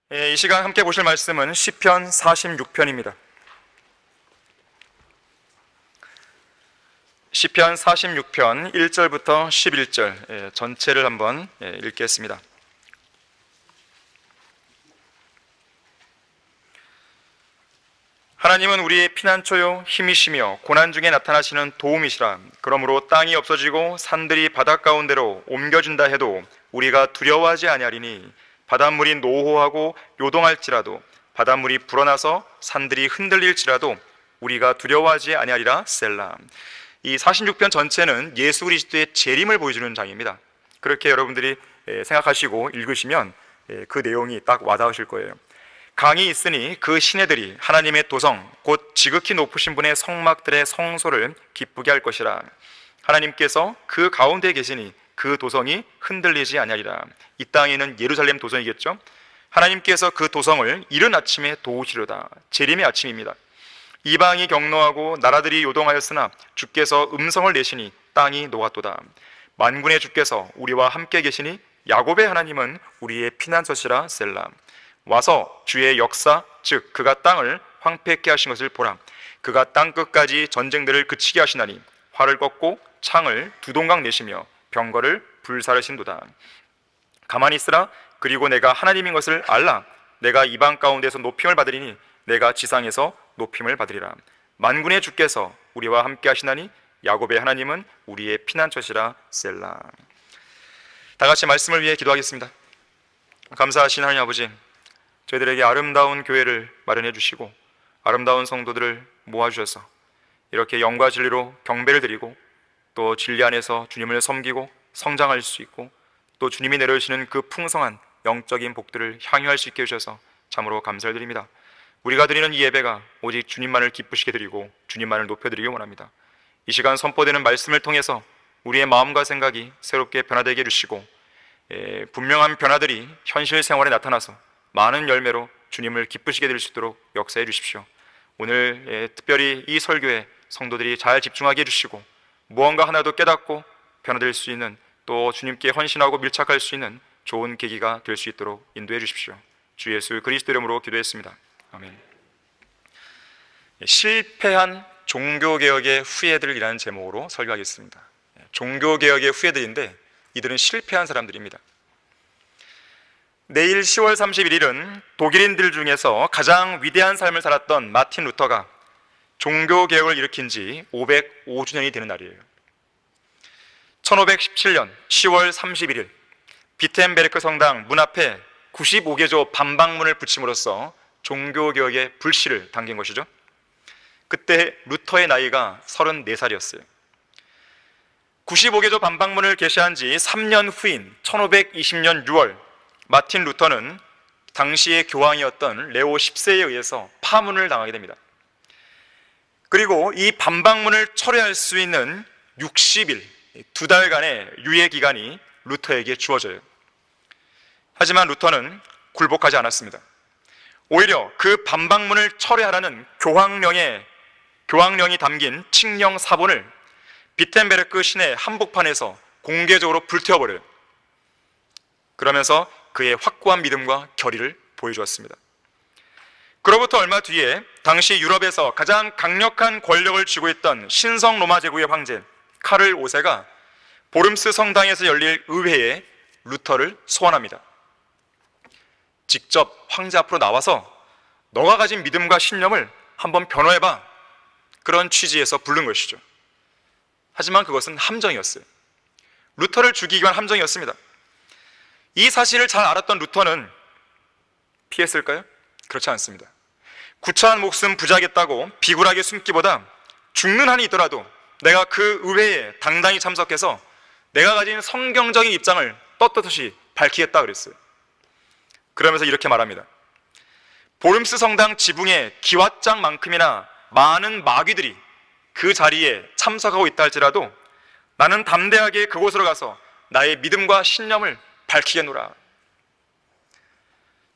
이 시간 함께 보실 말씀은 시편 46편입니다. 시편 46편 1절부터 11절 전체를 한번 읽겠습니다. 하나님은 우리의 피난처요 힘이시며 고난 중에 나타나시는 도움이시라. 그러므로 땅이 없어지고 산들이 바닷 가운데로 옮겨진다 해도 우리가 두려워하지 아니하리니 바닷물이 노호하고 요동할지라도 바닷물이 불어나서 산들이 흔들릴지라도 우리가 두려워하지 아니하리라. 셀라. 이 46편 전체는 예수 그리스도의 재림을 보여주는 장입니다. 그렇게 여러분들이 생각하시고 읽으시면 그 내용이 딱 와닿으실 거예요. 강이 있으니 그 시내들이 하나님의 도성 곧 지극히 높으신 분의 성막들의 성소를 기쁘게 할 것이라. 하나님께서 그 가운데 계시니 그 도성이 흔들리지 아니하리라. 이 땅에 있는 예루살렘 도성이겠죠. 하나님께서 그 도성을 이른 아침에 도우시려다. 재림의 아침입니다. 이방이 경노하고 나라들이 요동하였으나 주께서 음성을 내시니 땅이 녹았도다. 만군의 주께서 우리와 함께 계시니 야곱의 하나님은 우리의 피난처시라. 셀라. 와서 주의 역사 즉 그가 땅을 황폐케 하신 것을 보라. 그가 땅 끝까지 전쟁들을 그치게 하시나니 활을 꺾고 창을 두 동강 내시며 병거를 불사르신도다. 가만히 있으라. 그리고 내가 하나님인 것을 알라. 내가 이방 가운데서 높임을 받으리니 내가 지상에서 높임을 받으리라. 만군의 주께서 우리와 함께 하시나니 야곱의 하나님은 우리의 피난처시라. 셀라. 다 같이 말씀을 위해 기도하겠습니다. 감사하신 하나님 아버지, 저희들에게 아름다운 교회를 마련해 주시고 아름다운 성도들을 모아주셔서 이렇게 영과 진리로 경배를 드리고 또 진리 안에서 주님을 섬기고 성장할 수 있고 또 주님이 내려주시는 그 풍성한 영적인 복들을 향유할 수 있게 해주셔서 참으로 감사를 드립니다. 우리가 드리는 이 예배가 오직 주님만을 기쁘시게 드리고 주님만을 높여드리기 원합니다. 이 시간 선포되는 말씀을 통해서 우리의 마음과 생각이 새롭게 변화되게 해주시고 분명한 변화들이 현실 생활에 나타나서 많은 열매로 주님을 기쁘시게 드릴 수 있도록 역사해 주십시오. 오늘 특별히 이 설교에 성도들이 잘 집중하게 해주시고 무언가 하나도 깨닫고 변화될 수 있는 또 주님께 헌신하고 밀착할 수 있는 좋은 계기가 될 수 있도록 인도해 주십시오. 주 예수 그리스도 이름으로 기도했습니다. 아멘. 실패한 종교개혁의 후예들이라는 제목으로 설교하겠습니다. 종교개혁의 후예들인데 이들은 실패한 사람들입니다. 내일 10월 31일은 독일인들 중에서 가장 위대한 삶을 살았던 마틴 루터가 종교개혁을 일으킨 지 505주년이 되는 날이에요. 1517년 10월 31일 비텐베르크 성당 문 앞에 95개조 반박문을 붙임으로써 종교개혁의 불씨를 당긴 것이죠. 그때 루터의 나이가 34살이었어요. 95개조 반박문을 게시한 지 3년 후인 1520년 6월 마틴 루터는 당시의 교황이었던 레오 10세에 의해서 파문을 당하게 됩니다. 그리고 이 반박문을 철회할 수 있는 60일, 2달간의 유예 기간이 루터에게 주어져요. 하지만 루터는 굴복하지 않았습니다. 오히려 그 반박문을 철회하라는 교황령이 담긴 칙령 사본을 비텐베르크 시내 한복판에서 공개적으로 불태워버려요. 그러면서 그의 확고한 믿음과 결의를 보여주었습니다. 그로부터 얼마 뒤에 당시 유럽에서 가장 강력한 권력을 쥐고 있던 신성 로마 제국의 황제 카를 5세가 보름스 성당에서 열릴 의회에 루터를 소환합니다. 직접 황제 앞으로 나와서 너가 가진 믿음과 신념을 한번 변호해봐, 그런 취지에서 부른 것이죠. 하지만 그것은 함정이었어요. 루터를 죽이기 위한 함정이었습니다. 이 사실을 잘 알았던 루터는 피했을까요? 그렇지 않습니다. 구차한 목숨 부지하겠다고 비굴하게 숨기보다 죽는 한이 있더라도 내가 그 의회에 당당히 참석해서 내가 가진 성경적인 입장을 떳떳이 밝히겠다 그랬어요. 그러면서 이렇게 말합니다. 보름스 성당 지붕에 기왓장만큼이나 많은 마귀들이 그 자리에 참석하고 있다 할지라도 나는 담대하게 그곳으로 가서 나의 믿음과 신념을 밝히겠노라.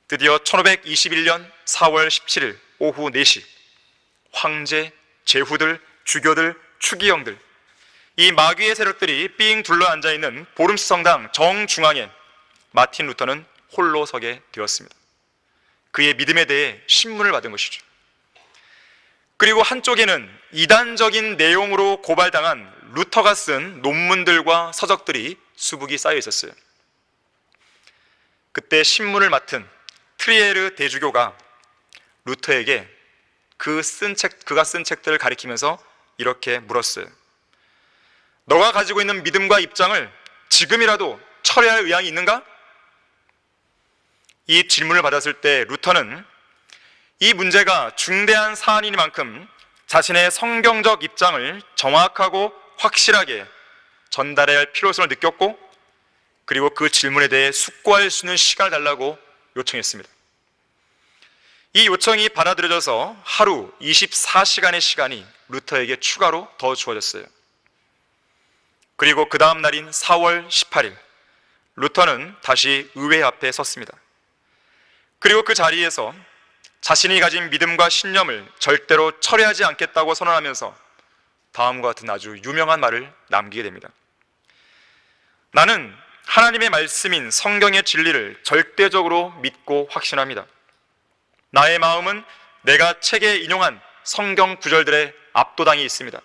드디어 1521년 4월 17일 오후 4시 황제, 제후들, 주교들, 추기경들, 이 마귀의 세력들이 삥 둘러 앉아있는 보름스 성당 정중앙에 마틴 루터는 홀로 서게 되었습니다. 그의 믿음에 대해 신문을 받은 것이죠. 그리고 한쪽에는 이단적인 내용으로 고발당한 루터가 쓴 논문들과 서적들이 수북이 쌓여 있었어요. 그때 신문을 맡은 트리에르 대주교가 루터에게 그가 쓴 책들을 가리키면서 이렇게 물었어요. 너가 가지고 있는 믿음과 입장을 지금이라도 철회할 의향이 있는가? 이 질문을 받았을 때 루터는 이 문제가 중대한 사안이니만큼 자신의 성경적 입장을 정확하고 확실하게 전달해야 할 필요성을 느꼈고, 그리고 그 질문에 대해 숙고할 수 있는 시간을 달라고 요청했습니다. 이 요청이 받아들여져서 하루 24시간의 시간이 루터에게 추가로 더 주어졌어요. 그리고 그 다음 날인 4월 18일, 루터는 다시 의회 앞에 섰습니다. 그리고 그 자리에서 자신이 가진 믿음과 신념을 절대로 철회하지 않겠다고 선언하면서 다음과 같은 아주 유명한 말을 남기게 됩니다. 나는 하나님의 말씀인 성경의 진리를 절대적으로 믿고 확신합니다. 나의 마음은 내가 책에 인용한 성경 구절들에 압도당해 있습니다.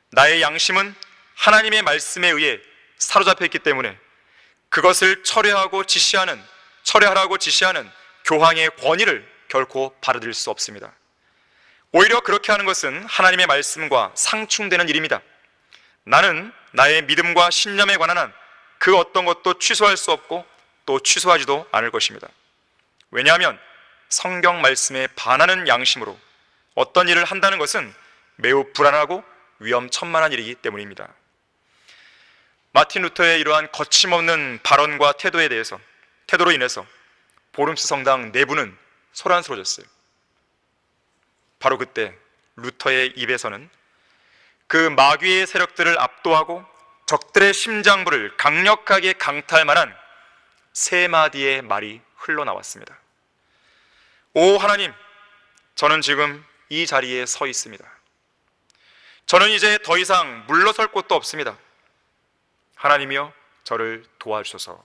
나의 양심은 하나님의 말씀에 의해 사로잡혀 있기 때문에 그것을 철회하라고 지시하는 교황의 권위를 결코 받아들일 수 없습니다. 오히려 그렇게 하는 것은 하나님의 말씀과 상충되는 일입니다. 나는 나의 믿음과 신념에 관한 한 그 어떤 것도 취소할 수 없고 또 취소하지도 않을 것입니다. 왜냐하면 성경 말씀에 반하는 양심으로 어떤 일을 한다는 것은 매우 불안하고 위험천만한 일이기 때문입니다. 마틴 루터의 이러한 거침없는 발언과 태도로 인해서 보름스 성당 내부는 소란스러워졌어요. 바로 그때 루터의 입에서는 그 마귀의 세력들을 압도하고 적들의 심장부를 강력하게 강타할 만한 세 마디의 말이 흘러나왔습니다. 오 하나님, 저는 지금 이 자리에 서 있습니다. 저는 이제 더 이상 물러설 곳도 없습니다. 하나님이여 저를 도와주소서.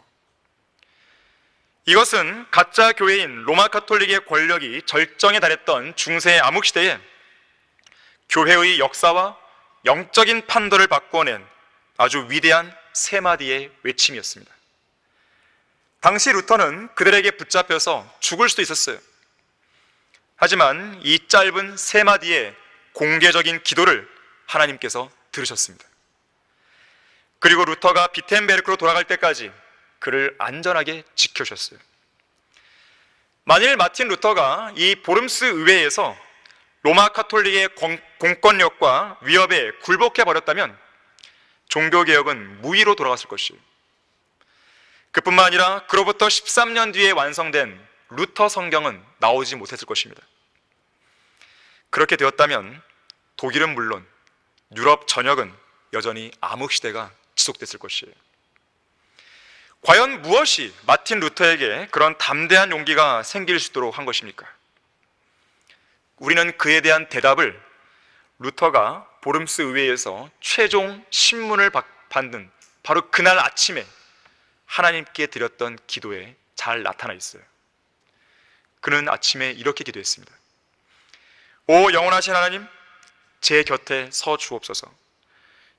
이것은 가짜 교회인 로마 가톨릭의 권력이 절정에 달했던 중세 암흑시대에 교회의 역사와 영적인 판도를 바꿔낸 아주 위대한 세 마디의 외침이었습니다. 당시 루터는 그들에게 붙잡혀서 죽을 수도 있었어요. 하지만 이 짧은 세 마디의 공개적인 기도를 하나님께서 들으셨습니다. 그리고 루터가 비텐베르크로 돌아갈 때까지 그를 안전하게 지켜주셨어요. 만일 마틴 루터가 이 보름스 의회에서 로마 카톨릭의 공권력과 위협에 굴복해 버렸다면 종교개혁은 무의로 돌아갔을 것이에요. 그뿐만 아니라 그로부터 13년 뒤에 완성된 루터 성경은 나오지 못했을 것입니다. 그렇게 되었다면 독일은 물론 유럽 전역은 여전히 암흑시대가 지속됐을 것이에요. 과연 무엇이 마틴 루터에게 그런 담대한 용기가 생길 수 있도록 한 것입니까? 우리는 그에 대한 대답을 루터가 보름스 의회에서 최종 신문을 받는 바로 그날 아침에 하나님께 드렸던 기도에 잘 나타나 있어요. 그는 아침에 이렇게 기도했습니다. 오 영원하신 하나님, 제 곁에 서 주옵소서.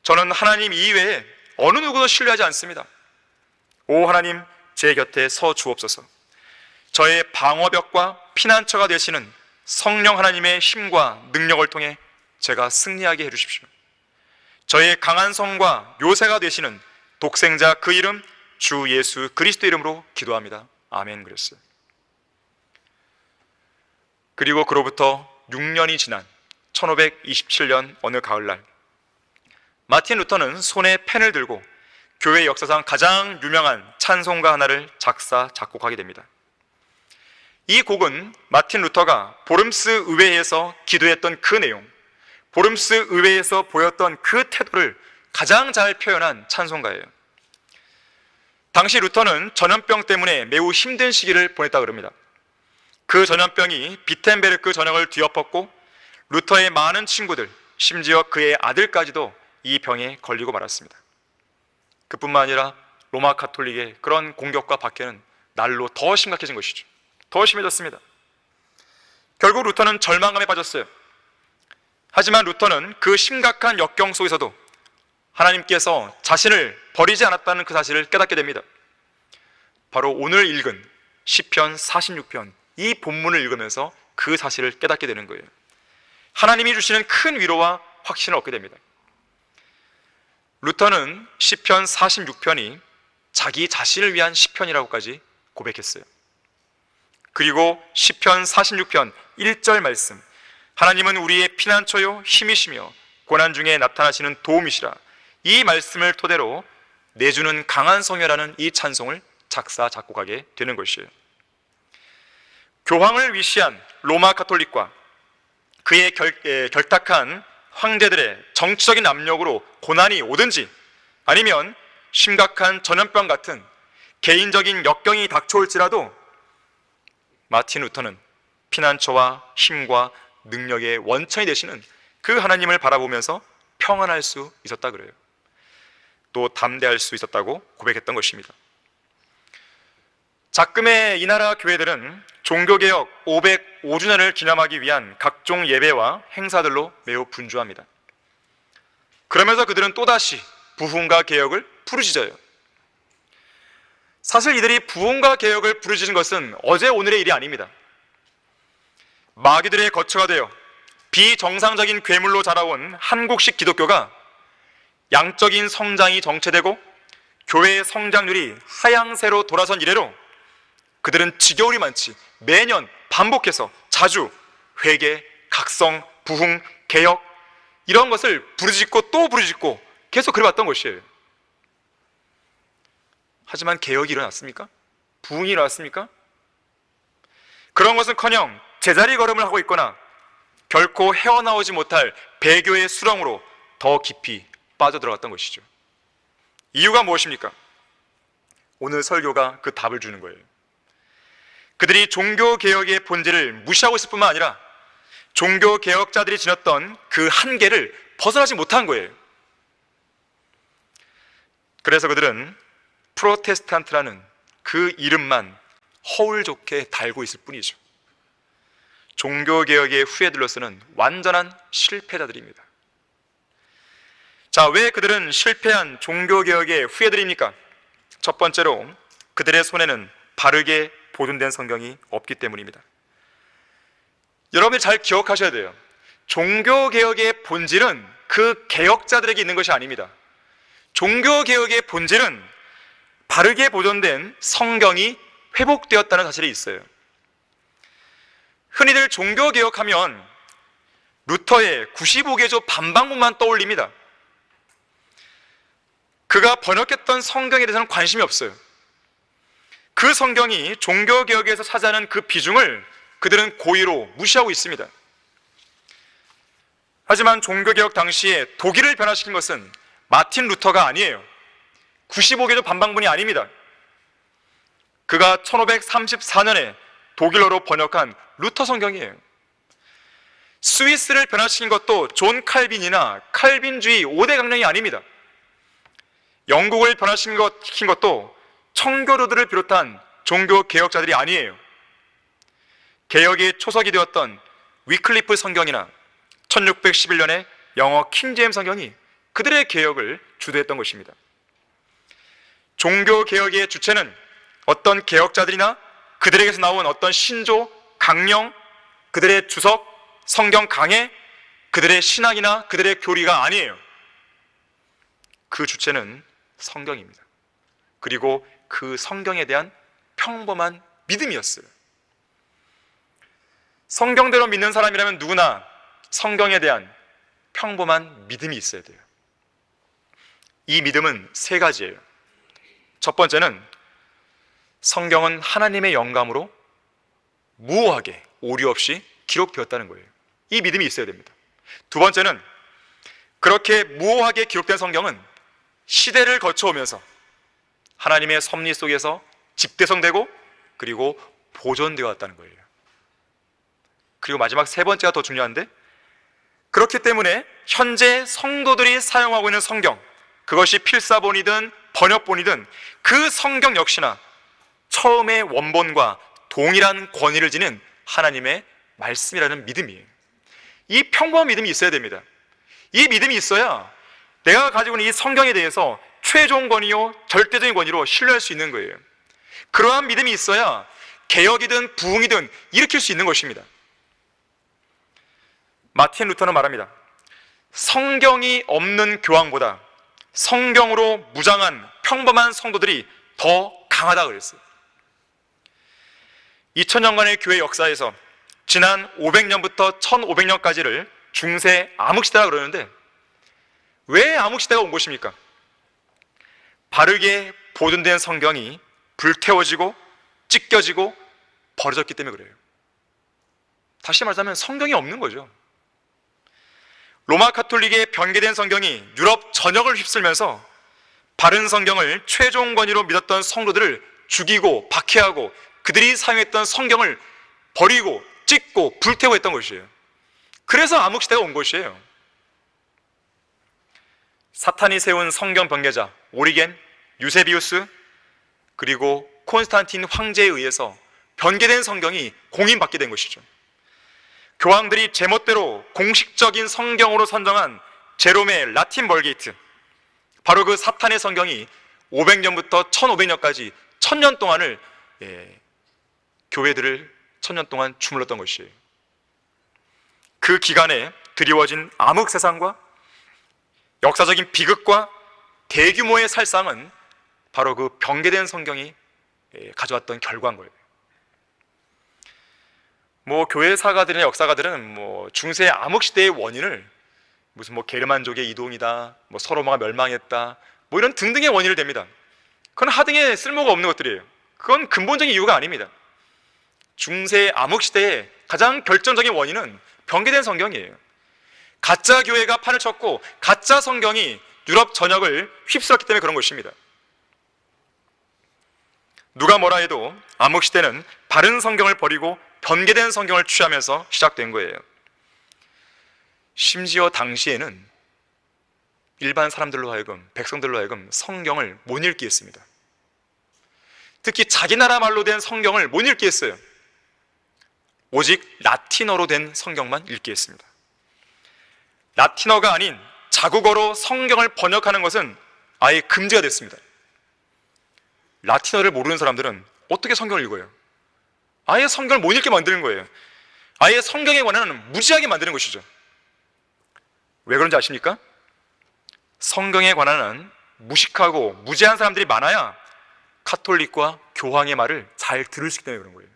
저는 하나님 이외에 어느 누구도 신뢰하지 않습니다. 오 하나님, 제 곁에 서 주옵소서. 저의 방어벽과 피난처가 되시는 성령 하나님의 힘과 능력을 통해 제가 승리하게 해주십시오. 저의 강한 성과 요새가 되시는 독생자 그 이름 주 예수 그리스도 이름으로 기도합니다. 아멘 그랬어요. 그리고 그로부터 6년이 지난 1527년 어느 가을날, 마틴 루터는 손에 펜을 들고 교회 역사상 가장 유명한 찬송가 하나를 작곡하게 됩니다. 이 곡은 마틴 루터가 보름스 의회에서 기도했던 그 내용, 보름스 의회에서 보였던 그 태도를 가장 잘 표현한 찬송가예요. 당시 루터는 전염병 때문에 매우 힘든 시기를 보냈다고 합니다. 그 전염병이 비텐베르크 전역을 뒤엎었고 루터의 많은 친구들, 심지어 그의 아들까지도 이 병에 걸리고 말았습니다. 그뿐만 아니라 로마 가톨릭의 그런 공격과 박해는 날로 더 심각해진 것이죠. 더 심해졌습니다. 결국 루터는 절망감에 빠졌어요. 하지만 루터는 그 심각한 역경 속에서도 하나님께서 자신을 버리지 않았다는 그 사실을 깨닫게 됩니다. 바로 오늘 읽은 시편 46편 이 본문을 읽으면서 그 사실을 깨닫게 되는 거예요. 하나님이 주시는 큰 위로와 확신을 얻게 됩니다. 루터는 시편 46편이 자기 자신을 위한 시편이라고까지 고백했어요. 그리고 시편 46편 1절 말씀, 하나님은 우리의 피난처요 힘이시며 고난 중에 나타나시는 도움이시라, 이 말씀을 토대로 내주는 강한 성회라는 이 찬송을 작사 작곡하게 되는 것이에요. 교황을 위시한 로마 가톨릭과 그의 결탁한 황제들의 정치적인 압력으로 고난이 오든지 아니면 심각한 전염병 같은 개인적인 역경이 닥쳐올지라도 마틴 루터는 피난처와 힘과 능력의 원천이 되시는 그 하나님을 바라보면서 평안할 수 있었다 그래요. 또 담대할 수 있었다고 고백했던 것입니다. 작금의 이 나라 교회들은 종교개혁 505주년을 기념하기 위한 각종 예배와 행사들로 매우 분주합니다. 그러면서 그들은 또다시 부흥과 개혁을 부르짖어요. 사실 이들이 부흥과 개혁을 부르짖은 것은 어제 오늘의 일이 아닙니다. 마귀들의 거처가 되어 비정상적인 괴물로 자라온 한국식 기독교가 양적인 성장이 정체되고 교회의 성장률이 하향세로 돌아선 이래로 그들은 지겨울이 많지 매년 반복해서 자주 회개, 각성, 부흥, 개혁 이런 것을 부르짖고 또 부르짖고 계속 그래왔던 것이에요. 하지만 개혁이 일어났습니까? 부흥이 일어났습니까? 그런 것은커녕 제자리 걸음을 하고 있거나 결코 헤어나오지 못할 배교의 수렁으로 더 깊이 빠져들어갔던 것이죠. 이유가 무엇입니까? 오늘 설교가 그 답을 주는 거예요. 그들이 종교개혁의 본질을 무시하고 있을 뿐만 아니라 종교개혁자들이 지녔던 그 한계를 벗어나지 못한 거예요. 그래서 그들은 프로테스탄트라는 그 이름만 허울 좋게 달고 있을 뿐이죠. 종교개혁의 후예들로서는 완전한 실패자들입니다. 자, 왜 그들은 실패한 종교개혁의 후예들입니까? 첫 번째로 그들의 손에는 바르게 보존된 성경이 없기 때문입니다. 여러분들 잘 기억하셔야 돼요. 종교개혁의 본질은 그 개혁자들에게 있는 것이 아닙니다. 종교개혁의 본질은 바르게 보존된 성경이 회복되었다는 사실이 있어요. 흔히들 종교개혁하면 루터의 95개조 반박문만 떠올립니다. 그가 번역했던 성경에 대해서는 관심이 없어요. 그 성경이 종교개혁에서 차지하는 그 비중을 그들은 고의로 무시하고 있습니다. 하지만 종교개혁 당시에 독일을 변화시킨 것은 마틴 루터가 아니에요. 95개조 반박문이 아닙니다. 그가 1534년에 독일어로 번역한 루터 성경이에요. 스위스를 변화시킨 것도 존 칼빈이나 칼빈주의 5대 강령이 아닙니다. 영국을 변화시킨 것도 청교도들을 비롯한 종교 개혁자들이 아니에요. 개혁의 초석이 되었던 위클리프 성경이나 1611년에 영어 킹제임스 성경이 그들의 개혁을 주도했던 것입니다. 종교 개혁의 주체는 어떤 개혁자들이나 그들에게서 나온 어떤 신조, 강령, 그들의 주석, 성경 강해, 그들의 신학이나 그들의 교리가 아니에요. 그 주체는 성경입니다. 그리고 그 성경에 대한 평범한 믿음이었어요. 성경대로 믿는 사람이라면 누구나 성경에 대한 평범한 믿음이 있어야 돼요. 이 믿음은 세 가지예요. 첫 번째는 성경은 하나님의 영감으로 무오하게 오류 없이 기록되었다는 거예요. 이 믿음이 있어야 됩니다. 두 번째는 그렇게 무오하게 기록된 성경은 시대를 거쳐오면서 하나님의 섭리 속에서 집대성되고 그리고 보존되어 왔다는 거예요. 그리고 마지막 세 번째가 더 중요한데, 그렇기 때문에 현재 성도들이 사용하고 있는 성경, 그것이 필사본이든 번역본이든 그 성경 역시나 처음의 원본과 동일한 권위를 지닌 하나님의 말씀이라는 믿음이에요. 이 평범한 믿음이 있어야 됩니다. 이 믿음이 있어야 내가 가지고 있는 이 성경에 대해서 최종 권위요 절대적인 권위로 신뢰할 수 있는 거예요. 그러한 믿음이 있어야 개혁이든 부흥이든 일으킬 수 있는 것입니다. 마틴 루터는 말합니다. 성경이 없는 교황보다 성경으로 무장한 평범한 성도들이 더 강하다 그랬어요. 2000년간의 교회 역사에서 지난 500년부터 1500년까지를 중세 암흑시대라 그러는데 왜 암흑시대가 온 것입니까? 바르게 보존된 성경이 불태워지고 찢겨지고 버려졌기 때문에 그래요. 다시 말하자면 성경이 없는 거죠. 로마 카톨릭의 변개된 성경이 유럽 전역을 휩쓸면서 바른 성경을 최종 권위로 믿었던 성도들을 죽이고 박해하고 그들이 사용했던 성경을 버리고 찢고 불태우고 했던 것이에요. 그래서 암흑시대가 온 것이에요. 사탄이 세운 성경 변개자 오리겐, 유세비우스, 그리고 콘스탄틴 황제에 의해서 변개된 성경이 공인받게 된 것이죠. 교황들이 제멋대로 공식적인 성경으로 선정한 제롬의 라틴 벌게이트, 바로 그 사탄의 성경이 500년부터 1500년까지 1000년 동안을 교회들을 1000년 동안 주물렀던 것이에요. 그 기간에 드리워진 암흑 세상과 역사적인 비극과 대규모의 살상은 바로 그 변개된 성경이 가져왔던 결과인 거예요. 교회 사가들이나 역사가들은 중세 암흑 시대의 원인을 무슨 게르만족의 이동이다, 서로마가 멸망했다, 이런 등등의 원인을 댑니다. 그건 하등에 쓸모가 없는 것들이에요. 그건 근본적인 이유가 아닙니다. 중세 암흑 시대의 가장 결정적인 원인은 변개된 성경이에요. 가짜 교회가 판을 쳤고 가짜 성경이 유럽 전역을 휩쓸었기 때문에 그런 것입니다. 누가 뭐라 해도 암흑 시대는 바른 성경을 버리고 변개된 성경을 취하면서 시작된 거예요. 심지어 당시에는 일반 사람들로 하여금, 백성들로 하여금 성경을 못 읽게 했습니다. 특히 자기 나라 말로 된 성경을 못 읽게 했어요. 오직 라틴어로 된 성경만 읽게 했습니다. 라틴어가 아닌 자국어로 성경을 번역하는 것은 아예 금지가 됐습니다. 라틴어를 모르는 사람들은 어떻게 성경을 읽어요? 아예 성경을 못 읽게 만드는 거예요. 아예 성경에 관한 무지하게 만드는 것이죠. 왜 그런지 아십니까? 성경에 관한 무식하고 무지한 사람들이 많아야 카톨릭과 교황의 말을 잘 들을 수 있기 때문에 그런 거예요.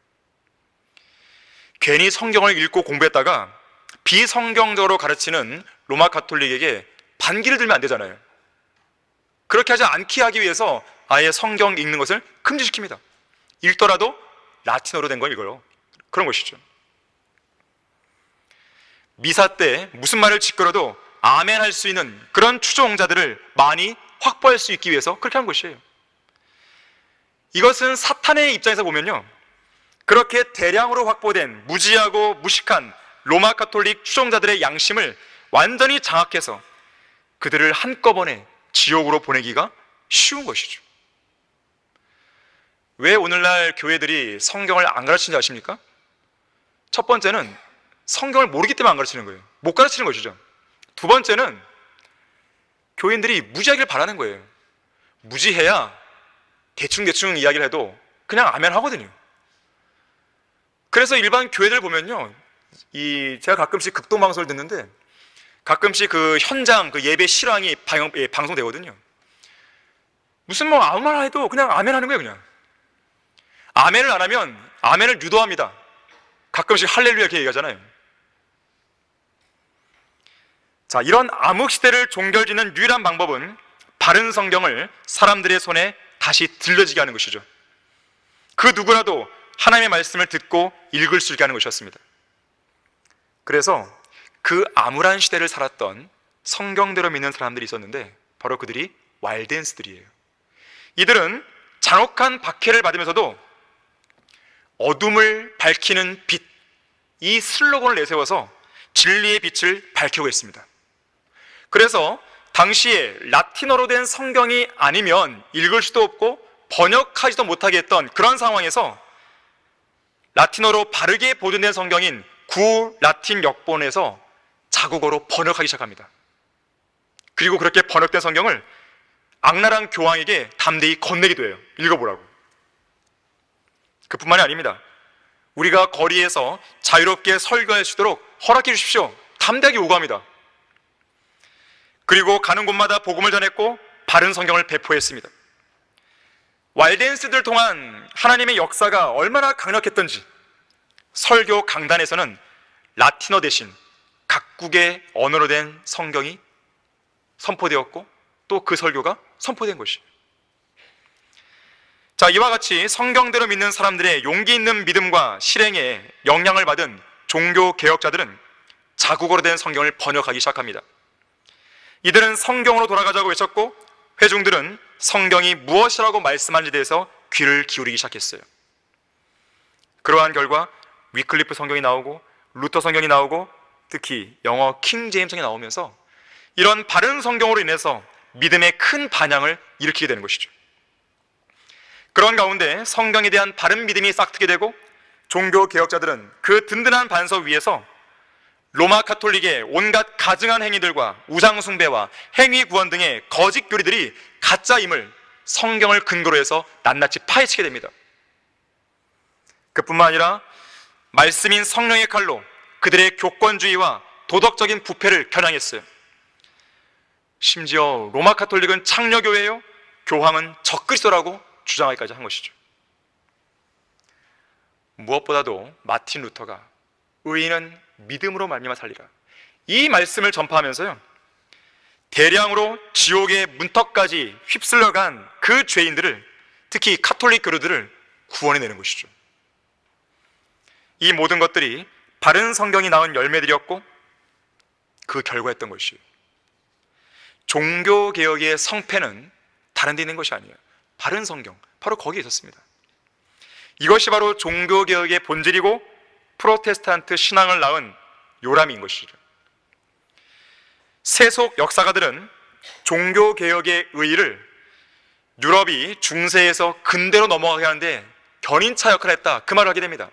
괜히 성경을 읽고 공부했다가 비성경적으로 가르치는 로마 카톨릭에게 반기를 들면 안 되잖아요. 그렇게 하지 않게 하기 위해서 아예 성경 읽는 것을 금지시킵니다. 읽더라도 라틴어로 된 걸 읽어요. 그런 것이죠. 미사 때 무슨 말을 짓거려도 아멘 할 수 있는 그런 추종자들을 많이 확보할 수 있기 위해서 그렇게 한 것이에요. 이것은 사탄의 입장에서 보면요, 그렇게 대량으로 확보된 무지하고 무식한 로마 카톨릭 추종자들의 양심을 완전히 장악해서 그들을 한꺼번에 지옥으로 보내기가 쉬운 것이죠. 왜 오늘날 교회들이 성경을 안 가르치는지 아십니까? 첫 번째는 성경을 모르기 때문에 안 가르치는 거예요. 못 가르치는 것이죠. 두 번째는 교인들이 무지하기를 바라는 거예요. 무지해야 대충 이야기를 해도 그냥 아멘 하거든요. 그래서 일반 교회들 보면요, 제가 가끔씩 극동방송을 듣는데 가끔씩 그 현장 그 예배 실황이 방송되거든요. 무슨 아무 말 해도 그냥 아멘 하는 거예요. 그냥 아멘을 안 하면 아멘을 유도합니다. 가끔씩 할렐루야 이렇게 얘기하잖아요. 자, 이런 암흑시대를 종결짓는 유일한 방법은 바른 성경을 사람들의 손에 다시 들려지게 하는 것이죠. 그 누구라도 하나님의 말씀을 듣고 읽을 수 있게 하는 것이었습니다. 그래서 그 암울한 시대를 살았던 성경대로 믿는 사람들이 있었는데 바로 그들이 walden스들이에요. 이들은 잔혹한 박해를 받으면서도 어둠을 밝히는 빛, 이 슬로건을 내세워서 진리의 빛을 밝히고 있습니다. 그래서 당시에 라틴어로 된 성경이 아니면 읽을 수도 없고 번역하지도 못하게 했던 그런 상황에서 라틴어로 바르게 보존된 성경인 구 라틴 역본에서 자국어로 번역하기 시작합니다. 그리고 그렇게 번역된 성경을 악랄한 교황에게 담대히 건네기도 해요. 읽어보라고. 그뿐만이 아닙니다. 우리가 거리에서 자유롭게 설교할 수 있도록 허락해 주십시오. 담대하게 요구합니다. 그리고 가는 곳마다 복음을 전했고 바른 성경을 배포했습니다. 왈덴스들을 통한 하나님의 역사가 얼마나 강력했던지 설교 강단에서는 라틴어 대신 각국의 언어로 된 성경이 선포되었고 또 그 설교가 선포된 것이에요. 자, 이와 같이 성경대로 믿는 사람들의 용기 있는 믿음과 실행에 영향을 받은 종교 개혁자들은 자국어로 된 성경을 번역하기 시작합니다. 이들은 성경으로 돌아가자고 외쳤고 회중들은 성경이 무엇이라고 말씀하는지에 대해서 귀를 기울이기 시작했어요. 그러한 결과 위클리프 성경이 나오고 루터 성경이 나오고 특히 영어 킹 제임스 성경이 나오면서 이런 바른 성경으로 인해서 믿음의 큰 반향을 일으키게 되는 것이죠. 그런 가운데 성경에 대한 바른 믿음이 싹트게 되고 종교 개혁자들은 그 든든한 반석 위에서 로마 카톨릭의 온갖 가증한 행위들과 우상 숭배와 행위 구원 등의 거짓 교리들이 가짜임을 성경을 근거로 해서 낱낱이 파헤치게 됩니다. 그뿐만 아니라 말씀인 성령의 칼로 그들의 교권주의와 도덕적인 부패를 겨냥했어요. 심지어 로마 카톨릭은 창녀교회요, 교황은 적그리스도라고 주장하기까지 한 것이죠. 무엇보다도 마틴 루터가 의인은 믿음으로 말미암아 살리라, 이 말씀을 전파하면서요, 대량으로 지옥의 문턱까지 휩쓸려간 그 죄인들을, 특히 카톨릭 교류들을 구원해내는 것이죠. 이 모든 것들이 바른 성경이 낳은 열매들이었고 그 결과였던 것이에요. 종교개혁의 성패는 다른 데 있는 것이 아니에요. 바른 성경, 바로 거기에 있었습니다. 이것이 바로 종교개혁의 본질이고 프로테스탄트 신앙을 낳은 요람인 것이죠. 세속 역사가들은 종교개혁의 의의를 유럽이 중세에서 근대로 넘어가게 하는데 견인차 역할을 했다, 그 말을 하게 됩니다.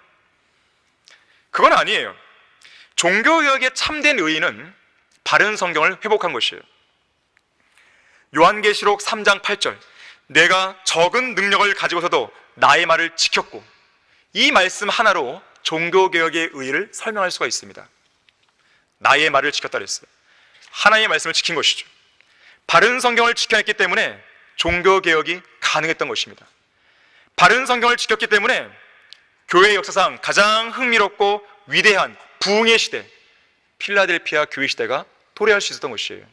그건 아니에요. 종교개혁의 참된 의의는 바른 성경을 회복한 것이에요. 요한계시록 3장 8절, 내가 적은 능력을 가지고서도 나의 말을 지켰고, 이 말씀 하나로 종교개혁의 의의를 설명할 수가 있습니다. 나의 말을 지켰다 그랬어요. 하나님의 말씀을 지킨 것이죠. 바른 성경을 지켜냈기 때문에 종교개혁이 가능했던 것입니다. 바른 성경을 지켰기 때문에 교회 역사상 가장 흥미롭고 위대한 부흥의 시대, 필라델피아 교회 시대가 도래할 수 있었던 것이에요.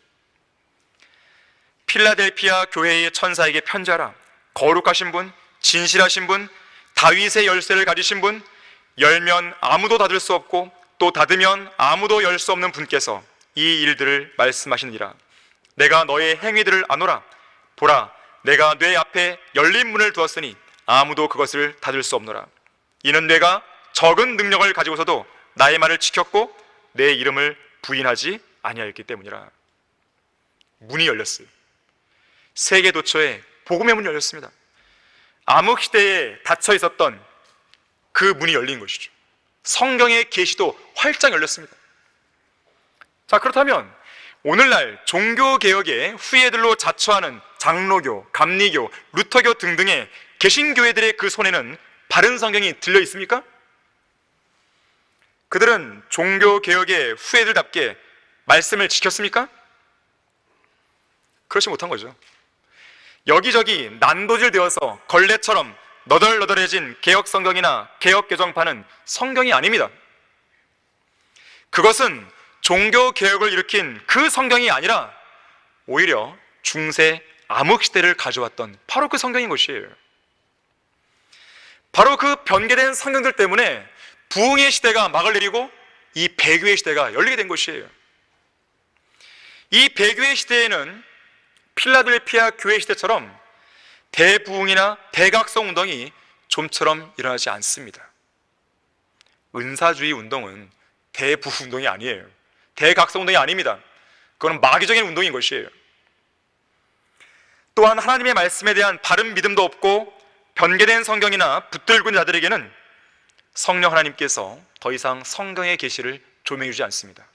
필라델피아 교회의 천사에게 편지하라. 거룩하신 분, 진실하신 분, 다윗의 열쇠를 가지신 분, 열면 아무도 닫을 수 없고 또 닫으면 아무도 열 수 없는 분께서 이 일들을 말씀하시느니라. 내가 너의 행위들을 아노라. 보라, 내가 뇌 앞에 열린 문을 두었으니 아무도 그것을 닫을 수 없노라. 이는 내가 적은 능력을 가지고서도 나의 말을 지켰고 내 이름을 부인하지 아니하였기 때문이라. 문이 열렸어요. 세계 도처에 복음의 문이 열렸습니다. 암흑 시대에 닫혀 있었던 그 문이 열린 것이죠. 성경의 계시도 활짝 열렸습니다. 자, 그렇다면 오늘날 종교개혁의 후예들로 자처하는 장로교, 감리교, 루터교 등등의 개신교회들의 그 손에는 바른 성경이 들려 있습니까? 그들은 종교개혁의 후예들답게 말씀을 지켰습니까? 그렇지 못한 거죠. 여기저기 난도질 되어서 걸레처럼 너덜너덜해진 개혁성경이나 개혁개정판은 성경이 아닙니다. 그것은 종교개혁을 일으킨 그 성경이 아니라 오히려 중세 암흑시대를 가져왔던 바로 그 성경인 것이에요. 바로 그 변개된 성경들 때문에 부흥의 시대가 막을 내리고 이 배교의 시대가 열리게 된 것이에요. 이 배교의 시대에는 필라델피아 교회 시대처럼 대부흥이나 대각성 운동이 좀처럼 일어나지 않습니다. 은사주의 운동은 대부흥 운동이 아니에요. 대각성 운동이 아닙니다. 그건 마귀적인 운동인 것이에요. 또한 하나님의 말씀에 대한 바른 믿음도 없고 변개된 성경이나 붙들고 있는 자들에게는 성령 하나님께서 더 이상 성경의 계시를 조명해 주지 않습니다.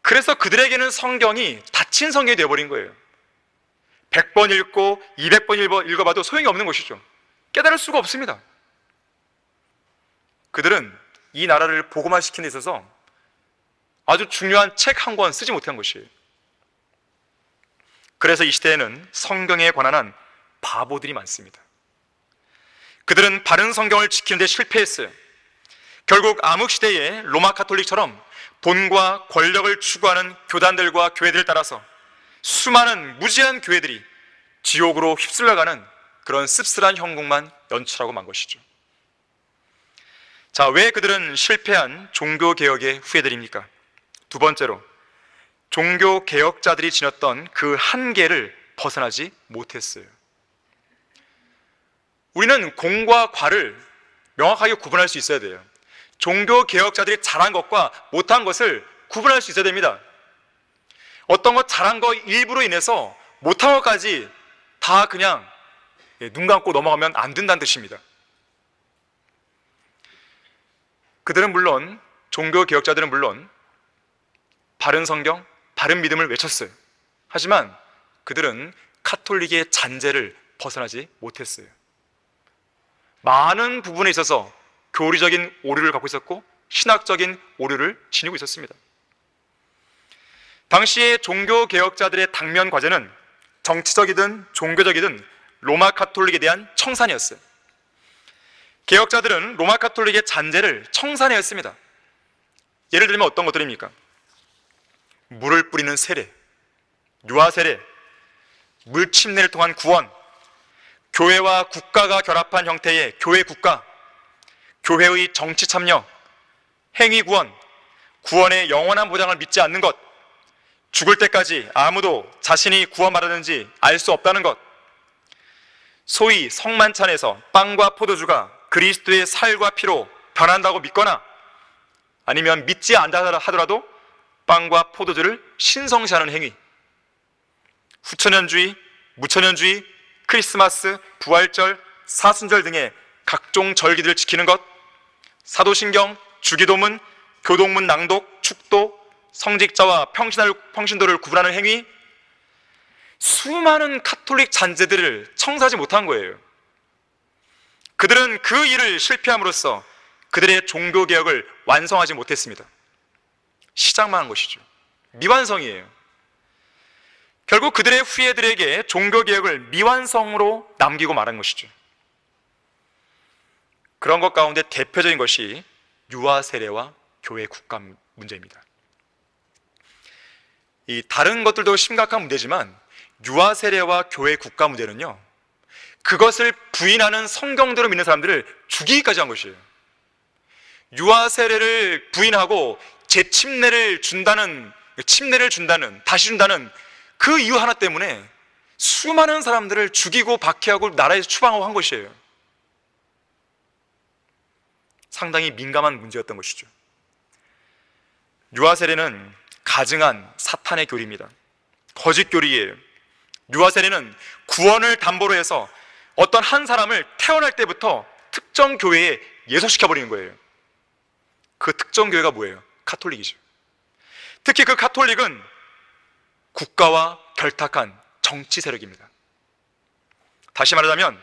그래서 그들에게는 성경이 닫힌 성경이 되어버린 거예요. 100번 읽고 200번 읽어봐도 소용이 없는 것이죠. 깨달을 수가 없습니다. 그들은 이 나라를 복음화시키는 데 있어서 아주 중요한 책 한 권 쓰지 못한 것이에요. 그래서 이 시대에는 성경에 관한 한 바보들이 많습니다. 그들은 바른 성경을 지키는 데 실패했어요. 결국 암흑시대의 로마 카톨릭처럼 돈과 권력을 추구하는 교단들과 교회들을 따라서 수많은 무지한 교회들이 지옥으로 휩쓸려가는 그런 씁쓸한 형국만 연출하고 만 것이죠. 자, 왜 그들은 실패한 종교개혁의 후예들입니까? 두 번째로, 종교개혁자들이 지녔던 그 한계를 벗어나지 못했어요. 우리는 공과 과를 명확하게 구분할 수 있어야 돼요. 종교개혁자들이 잘한 것과 못한 것을 구분할 수 있어야 됩니다. 어떤 것 잘한 거 일부로 인해서 못한 것까지 다 그냥 눈 감고 넘어가면 안 된다는 뜻입니다. 그들은 물론, 종교개혁자들은 물론 바른 성경, 바른 믿음을 외쳤어요. 하지만 그들은 카톨릭의 잔재를 벗어나지 못했어요. 많은 부분에 있어서 교리적인 오류를 갖고 있었고 신학적인 오류를 지니고 있었습니다. 당시의 종교개혁자들의 당면 과제는 정치적이든 종교적이든 로마 카톨릭에 대한 청산이었어요. 개혁자들은 로마 카톨릭의 잔재를 청산해야 했습니다. 예를 들면 어떤 것들입니까? 물을 뿌리는 세례, 유아 세례, 물 침례를 통한 구원, 교회와 국가가 결합한 형태의 교회 국가, 교회의 정치 참여, 행위 구원, 구원의 영원한 보장을 믿지 않는 것, 죽을 때까지 아무도 자신이 구원받았는지 알 수 없다는 것, 소위 성만찬에서 빵과 포도주가 그리스도의 살과 피로 변한다고 믿거나 아니면 믿지 않다 하더라도 빵과 포도주를 신성시하는 행위, 후천연주의, 무천연주의, 크리스마스, 부활절, 사순절 등의 각종 절기들을 지키는 것, 사도신경, 주기도문, 교동문 낭독, 축도, 성직자와 평신도를 구분하는 행위, 수많은 카톨릭 잔재들을 청산하지 못한 거예요. 그들은 그 일을 실패함으로써 그들의 종교개혁을 완성하지 못했습니다. 시작만 한 것이죠. 미완성이에요. 결국 그들의 후예들에게 종교개혁을 미완성으로 남기고 말한 것이죠. 그런 것 가운데 대표적인 것이 유아 세례와 교회 국가 문제입니다. 이 다른 것들도 심각한 문제지만 유아 세례와 교회 국가 문제는요, 그것을 부인하는 성경대로 믿는 사람들을 죽이기까지 한 것이에요. 유아 세례를 부인하고 재침례를 준다는, 다시 준다는 그 이유 하나 때문에 수많은 사람들을 죽이고 박해하고 나라에서 추방하고 한 것이에요. 상당히 민감한 문제였던 것이죠. 유아 세례는 가증한 사탄의 교리입니다. 거짓 교리예요. 유아 세례는 구원을 담보로 해서 어떤 한 사람을 태어날 때부터 특정 교회에 예속시켜버리는 거예요. 그 특정 교회가 뭐예요? 카톨릭이죠. 특히 그 카톨릭은 국가와 결탁한 정치 세력입니다. 다시 말하자면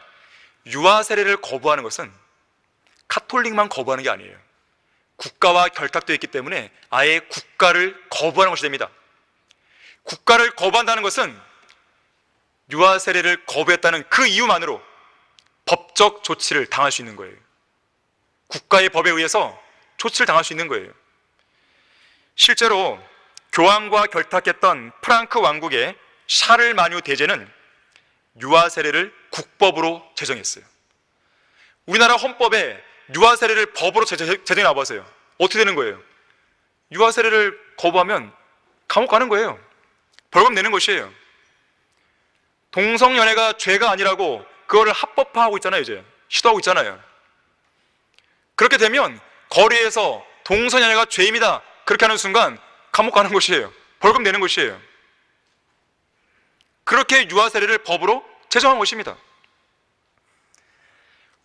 유아 세례를 거부하는 것은 카톨릭만 거부하는 게 아니에요. 국가와 결탁되어 있기 때문에 아예 국가를 거부하는 것이 됩니다. 국가를 거부한다는 것은 유아 세례를 거부했다는 그 이유만으로 법적 조치를 당할 수 있는 거예요. 국가의 법에 의해서 조치를 당할 수 있는 거예요. 실제로 교황과 결탁했던 프랑크 왕국의 샤를 마뉴 대제는 유아 세례를 국법으로 제정했어요. 우리나라 헌법에 유아 세례를 법으로 제정해 놔보세요. 어떻게 되는 거예요? 유아 세례를 거부하면 감옥 가는 거예요. 벌금 내는 것이에요. 동성연애가 죄가 아니라고 그거를 합법화하고 있잖아요. 이제 시도하고 있잖아요. 그렇게 되면 거리에서 동성연애가 죄입니다, 그렇게 하는 순간 감옥 가는 것이에요. 벌금 내는 것이에요. 그렇게 유아 세례를 법으로 제정한 것입니다.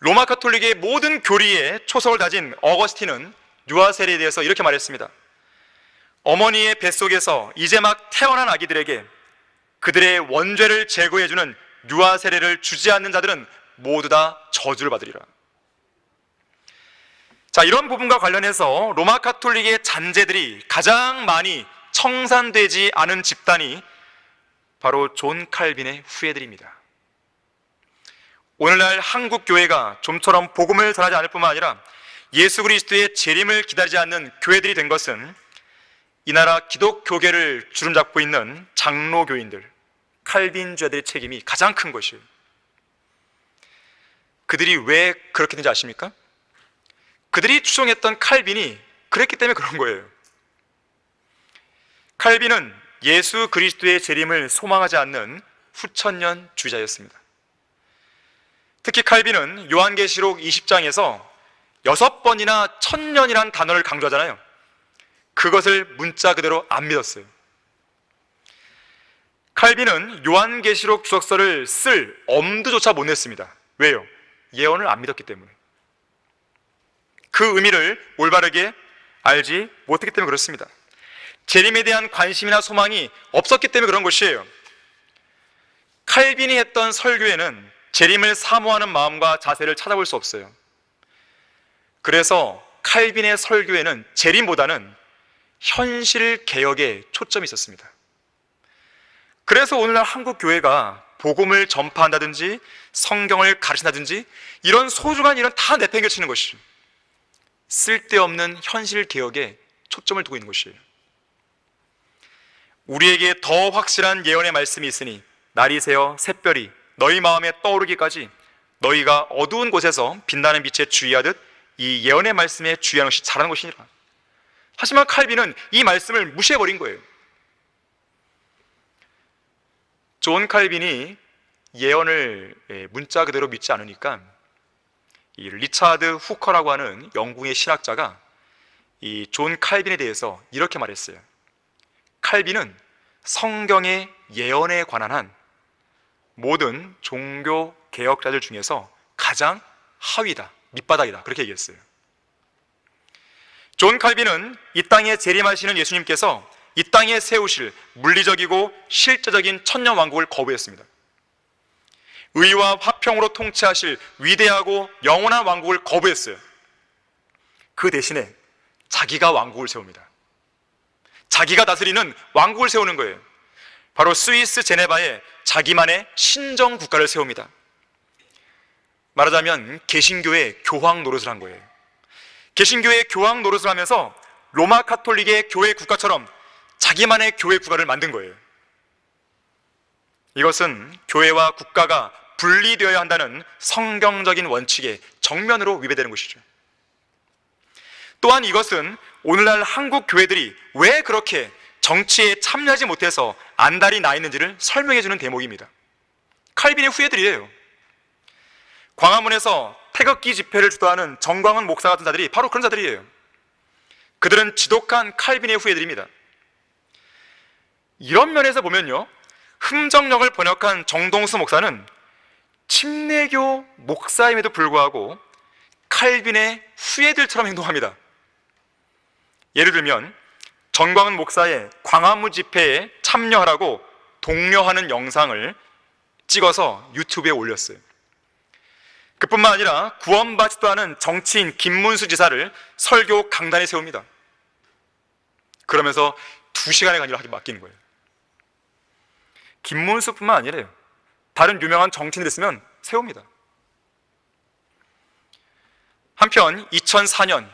로마 가톨릭의 모든 교리에 초석을 다진 어거스틴은 유아 세례에 대해서 이렇게 말했습니다. 어머니의 뱃속에서 이제 막 태어난 아기들에게 그들의 원죄를 제거해주는 유아 세례를 주지 않는 자들은 모두 다 저주를 받으리라. 자, 이런 부분과 관련해서 로마 가톨릭의 잔재들이 가장 많이 청산되지 않은 집단이 바로 존 칼빈의 후예들입니다. 오늘날 한국 교회가 좀처럼 복음을 전하지 않을 뿐만 아니라 예수 그리스도의 재림을 기다리지 않는 교회들이 된 것은 이 나라 기독교계를 주름잡고 있는 장로교인들, 칼빈주의들의 책임이 가장 큰 것이에요. 그들이 왜 그렇게 된지 아십니까? 그들이 추종했던 칼빈이 그랬기 때문에 그런 거예요. 칼빈은 예수 그리스도의 재림을 소망하지 않는 후천년 주의자였습니다. 특히 칼빈은 요한계시록 20장에서 6번이나 천년이라는 단어를 강조하잖아요. 그것을 문자 그대로 안 믿었어요. 칼빈은 요한계시록 주석서를 쓸 엄두조차 못 냈습니다. 왜요? 예언을 안 믿었기 때문에. 그 의미를 올바르게 알지 못했기 때문에 그렇습니다. 재림에 대한 관심이나 소망이 없었기 때문에 그런 것이에요. 칼빈이 했던 설교에는 재림을 사모하는 마음과 자세를 찾아볼 수 없어요. 그래서 칼빈의 설교에는 재림보다는 현실 개혁에 초점이 있었습니다. 그래서 오늘날 한국 교회가 복음을 전파한다든지 성경을 가르친다든지 이런 소중한 일은 다 내팽개치는 것이죠. 쓸데없는 현실 개혁에 초점을 두고 있는 것이에요. 우리에게 더 확실한 예언의 말씀이 있으니 날이 새어 샛별이 너희 마음에 떠오르기까지 너희가 어두운 곳에서 빛나는 빛에 주의하듯 이 예언의 말씀에 주의하는 것이 잘하는 것이니라. 하지만 칼빈은 이 말씀을 무시해버린 거예요. 존 칼빈이 예언을 문자 그대로 믿지 않으니까 이 리차드 후커라고 하는 영국의 신학자가 이 존 칼빈에 대해서 이렇게 말했어요. 칼빈은 성경의 예언에 관한 한 모든 종교 개혁자들 중에서 가장 하위다, 밑바닥이다, 그렇게 얘기했어요. 존 칼빈은 이 땅에 재림하시는 예수님께서 이 땅에 세우실 물리적이고 실제적인 천년 왕국을 거부했습니다. 의와 화평으로 통치하실 위대하고 영원한 왕국을 거부했어요. 그 대신에 자기가 왕국을 세웁니다. 자기가 다스리는 왕국을 세우는 거예요. 바로 스위스 제네바에 자기만의 신정 국가를 세웁니다. 말하자면 개신교의 교황 노릇을 한 거예요. 개신교의 교황 노릇을 하면서 로마 카톨릭의 교회 국가처럼 자기만의 교회 국가를 만든 거예요. 이것은 교회와 국가가 분리되어야 한다는 성경적인 원칙에 정면으로 위배되는 것이죠. 또한 이것은 오늘날 한국 교회들이 왜 그렇게 정치에 참여하지 못해서 안달이 나 있는지를 설명해 주는 대목입니다. 칼빈의 후예들이에요. 광화문에서 태극기 집회를 주도하는 정광훈 목사 같은 자들이 바로 그런 자들이에요. 그들은 지독한 칼빈의 후예들입니다. 이런 면에서 보면요, 흠정역을 번역한 정동수 목사는 침례교 목사임에도 불구하고 칼빈의 후예들처럼 행동합니다. 예를 들면 정광훈 목사의 광화문 집회에 참여하라고 독려하는 영상을 찍어서 유튜브에 올렸어요. 그뿐만 아니라 구원받지도 않은 정치인 김문수 지사를 설교 강단에 세웁니다. 그러면서 2시간의 강의를 하기 맡기는 거예요. 김문수뿐만 아니래요. 다른 유명한 정치인이 됐으면 세웁니다. 한편 2004년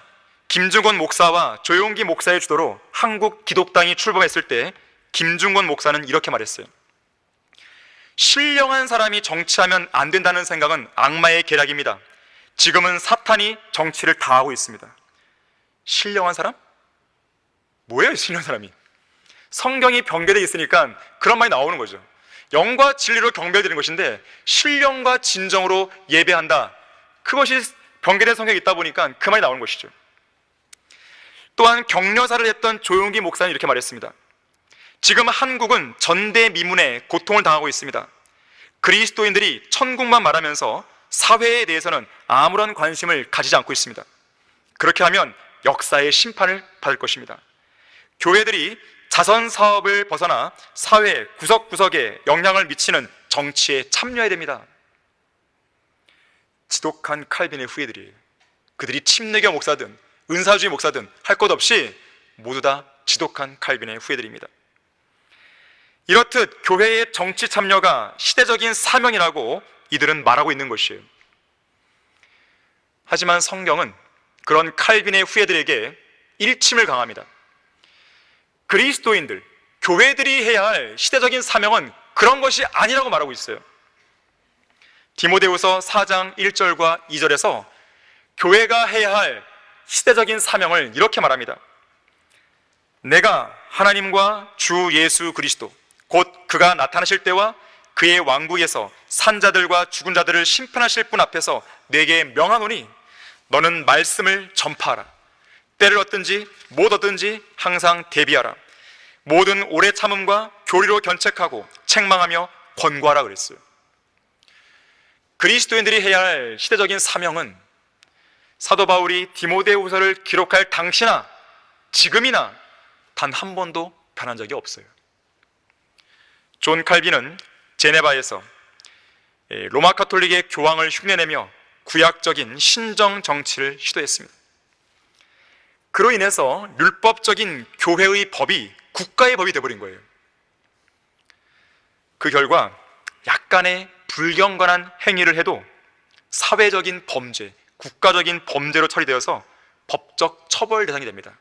김중곤 목사와 조용기 목사의 주도로 한국 기독당이 출범했을 때 김중곤 목사는 이렇게 말했어요. 신령한 사람이 정치하면 안 된다는 생각은 악마의 계략입니다. 지금은 사탄이 정치를 다 하고 있습니다. 신령한 사람? 뭐예요, 신령한 사람이? 성경이 병개되어 있으니까 그런 말이 나오는 거죠. 영과 진리로 경배드리는 것인데 신령과 진정으로 예배한다. 그것이 병개된 성경에 있다 보니까 그 말이 나오는 것이죠. 또한 격려사를 했던 조용기 목사는 이렇게 말했습니다. 지금 한국은 전대미문에 고통을 당하고 있습니다. 그리스도인들이 천국만 말하면서 사회에 대해서는 아무런 관심을 가지지 않고 있습니다. 그렇게 하면 역사의 심판을 받을 것입니다. 교회들이 자선 사업을 벗어나 사회 구석구석에 영향을 미치는 정치에 참여해야 됩니다. 지독한 칼빈의 후예들이에요. 그들이 침례교 목사든 은사주의 목사든 할 것 없이 모두 다 지독한 칼빈의 후예들입니다. 이렇듯 교회의 정치 참여가 시대적인 사명이라고 이들은 말하고 있는 것이에요. 하지만 성경은 그런 칼빈의 후예들에게 일침을 강합니다. 그리스도인들, 교회들이 해야 할 시대적인 사명은 그런 것이 아니라고 말하고 있어요. 디모데후서 4장 1절과 2절에서 교회가 해야 할 시대적인 사명을 이렇게 말합니다. 내가 하나님과 주 예수 그리스도 곧 그가 나타나실 때와 그의 왕국에서 산 자들과 죽은 자들을 심판하실 분 앞에서 내게 명하노니 너는 말씀을 전파하라. 때를 얻든지 못 얻든지 항상 대비하라. 모든 오래 참음과 교리로 견책하고 책망하며 권고하라 그랬어요. 그리스도인들이 해야 할 시대적인 사명은 사도 바울이 디모데후서를 기록할 당시나 지금이나 단 한 번도 변한 적이 없어요. 존 칼빈은 제네바에서 로마 가톨릭의 교황을 흉내내며 구약적인 신정 정치를 시도했습니다. 그로 인해서 율법적인 교회의 법이 국가의 법이 되어버린 거예요. 그 결과 약간의 불경건한 행위를 해도 사회적인 범죄, 국가적인 범죄로 처리되어서 법적 처벌 대상이 됩니다.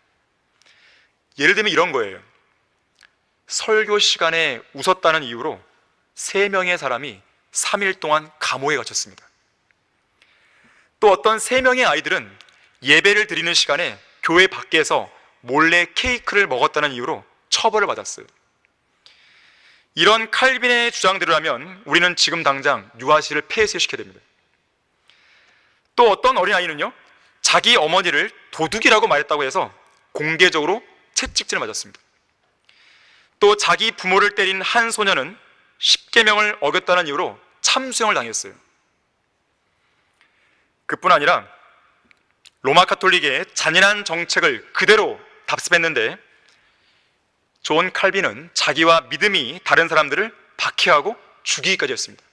예를 들면 이런 거예요. 설교 시간에 웃었다는 이유로 3명의 사람이 3일 동안 감옥에 갇혔습니다. 또 어떤 3명의 아이들은 예배를 드리는 시간에 교회 밖에서 몰래 케이크를 먹었다는 이유로 처벌을 받았어요. 이런 칼빈의 주장대로라면 우리는 지금 당장 유아시를 폐쇄시켜야 됩니다. 또 어떤 어린아이는요, 자기 어머니를 도둑이라고 말했다고 해서 공개적으로 채찍질을 맞았습니다. 또 자기 부모를 때린 한 소녀는 10계명을 어겼다는 이유로 참수형을 당했어요. 그뿐 아니라 로마 가톨릭의 잔인한 정책을 그대로 답습했는데 존 칼빈은 자기와 믿음이 다른 사람들을 박해하고 죽이기까지 했습니다.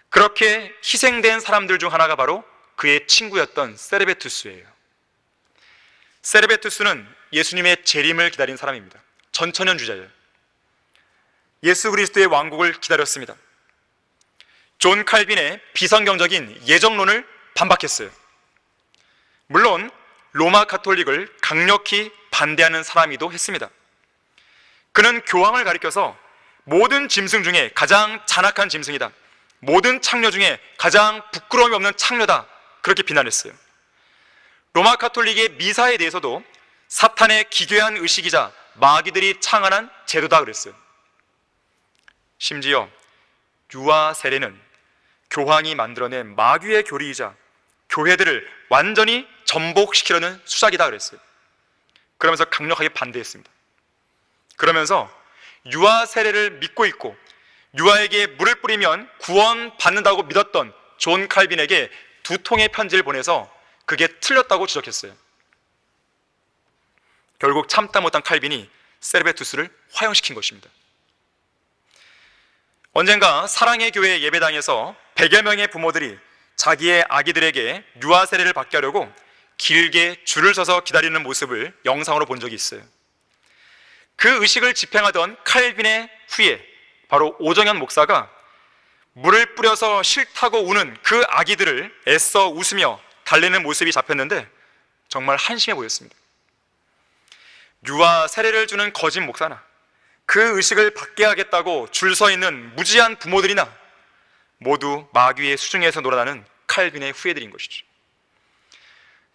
그렇게 희생된 사람들 중 하나가 바로 그의 친구였던 세르베투스예요. 세르베투스는 예수님의 재림을 기다린 사람입니다. 전천년주자예요. 예수 그리스도의 왕국을 기다렸습니다. 존 칼빈의 비성경적인 예정론을 반박했어요. 물론 로마 가톨릭을 강력히 반대하는 사람이기도 했습니다. 그는 교황을 가리켜서 모든 짐승 중에 가장 잔악한 짐승이다, 모든 창녀 중에 가장 부끄러움이 없는 창녀다, 그렇게 비난했어요. 로마 가톨릭의 미사에 대해서도 사탄의 기괴한 의식이자 마귀들이 창안한 제도다 그랬어요. 심지어 유아 세례는 교황이 만들어낸 마귀의 교리이자 교회들을 완전히 전복시키려는 수작이다 그랬어요. 그러면서 강력하게 반대했습니다. 그러면서 유아 세례를 믿고 있고 유아에게 물을 뿌리면 구원받는다고 믿었던 존 칼빈에게 2통의 편지를 보내서 그게 틀렸다고 지적했어요. 결국 참다 못한 칼빈이 세르베투스를 화형시킨 것입니다. 언젠가 사랑의 교회 예배당에서 100여 명의 부모들이 자기의 아기들에게 유아 세례를 받게 하려고 길게 줄을 서서 기다리는 모습을 영상으로 본 적이 있어요. 그 의식을 집행하던 칼빈의 후예, 바로 오정현 목사가 물을 뿌려서 싫다고 우는 그 아기들을 애써 웃으며 달래는 모습이 잡혔는데 정말 한심해 보였습니다. 유아 세례를 주는 거짓 목사나 그 의식을 받게 하겠다고 줄 서 있는 무지한 부모들이나 모두 마귀의 수중에서 놀아나는 칼빈의 후예들인 것이죠.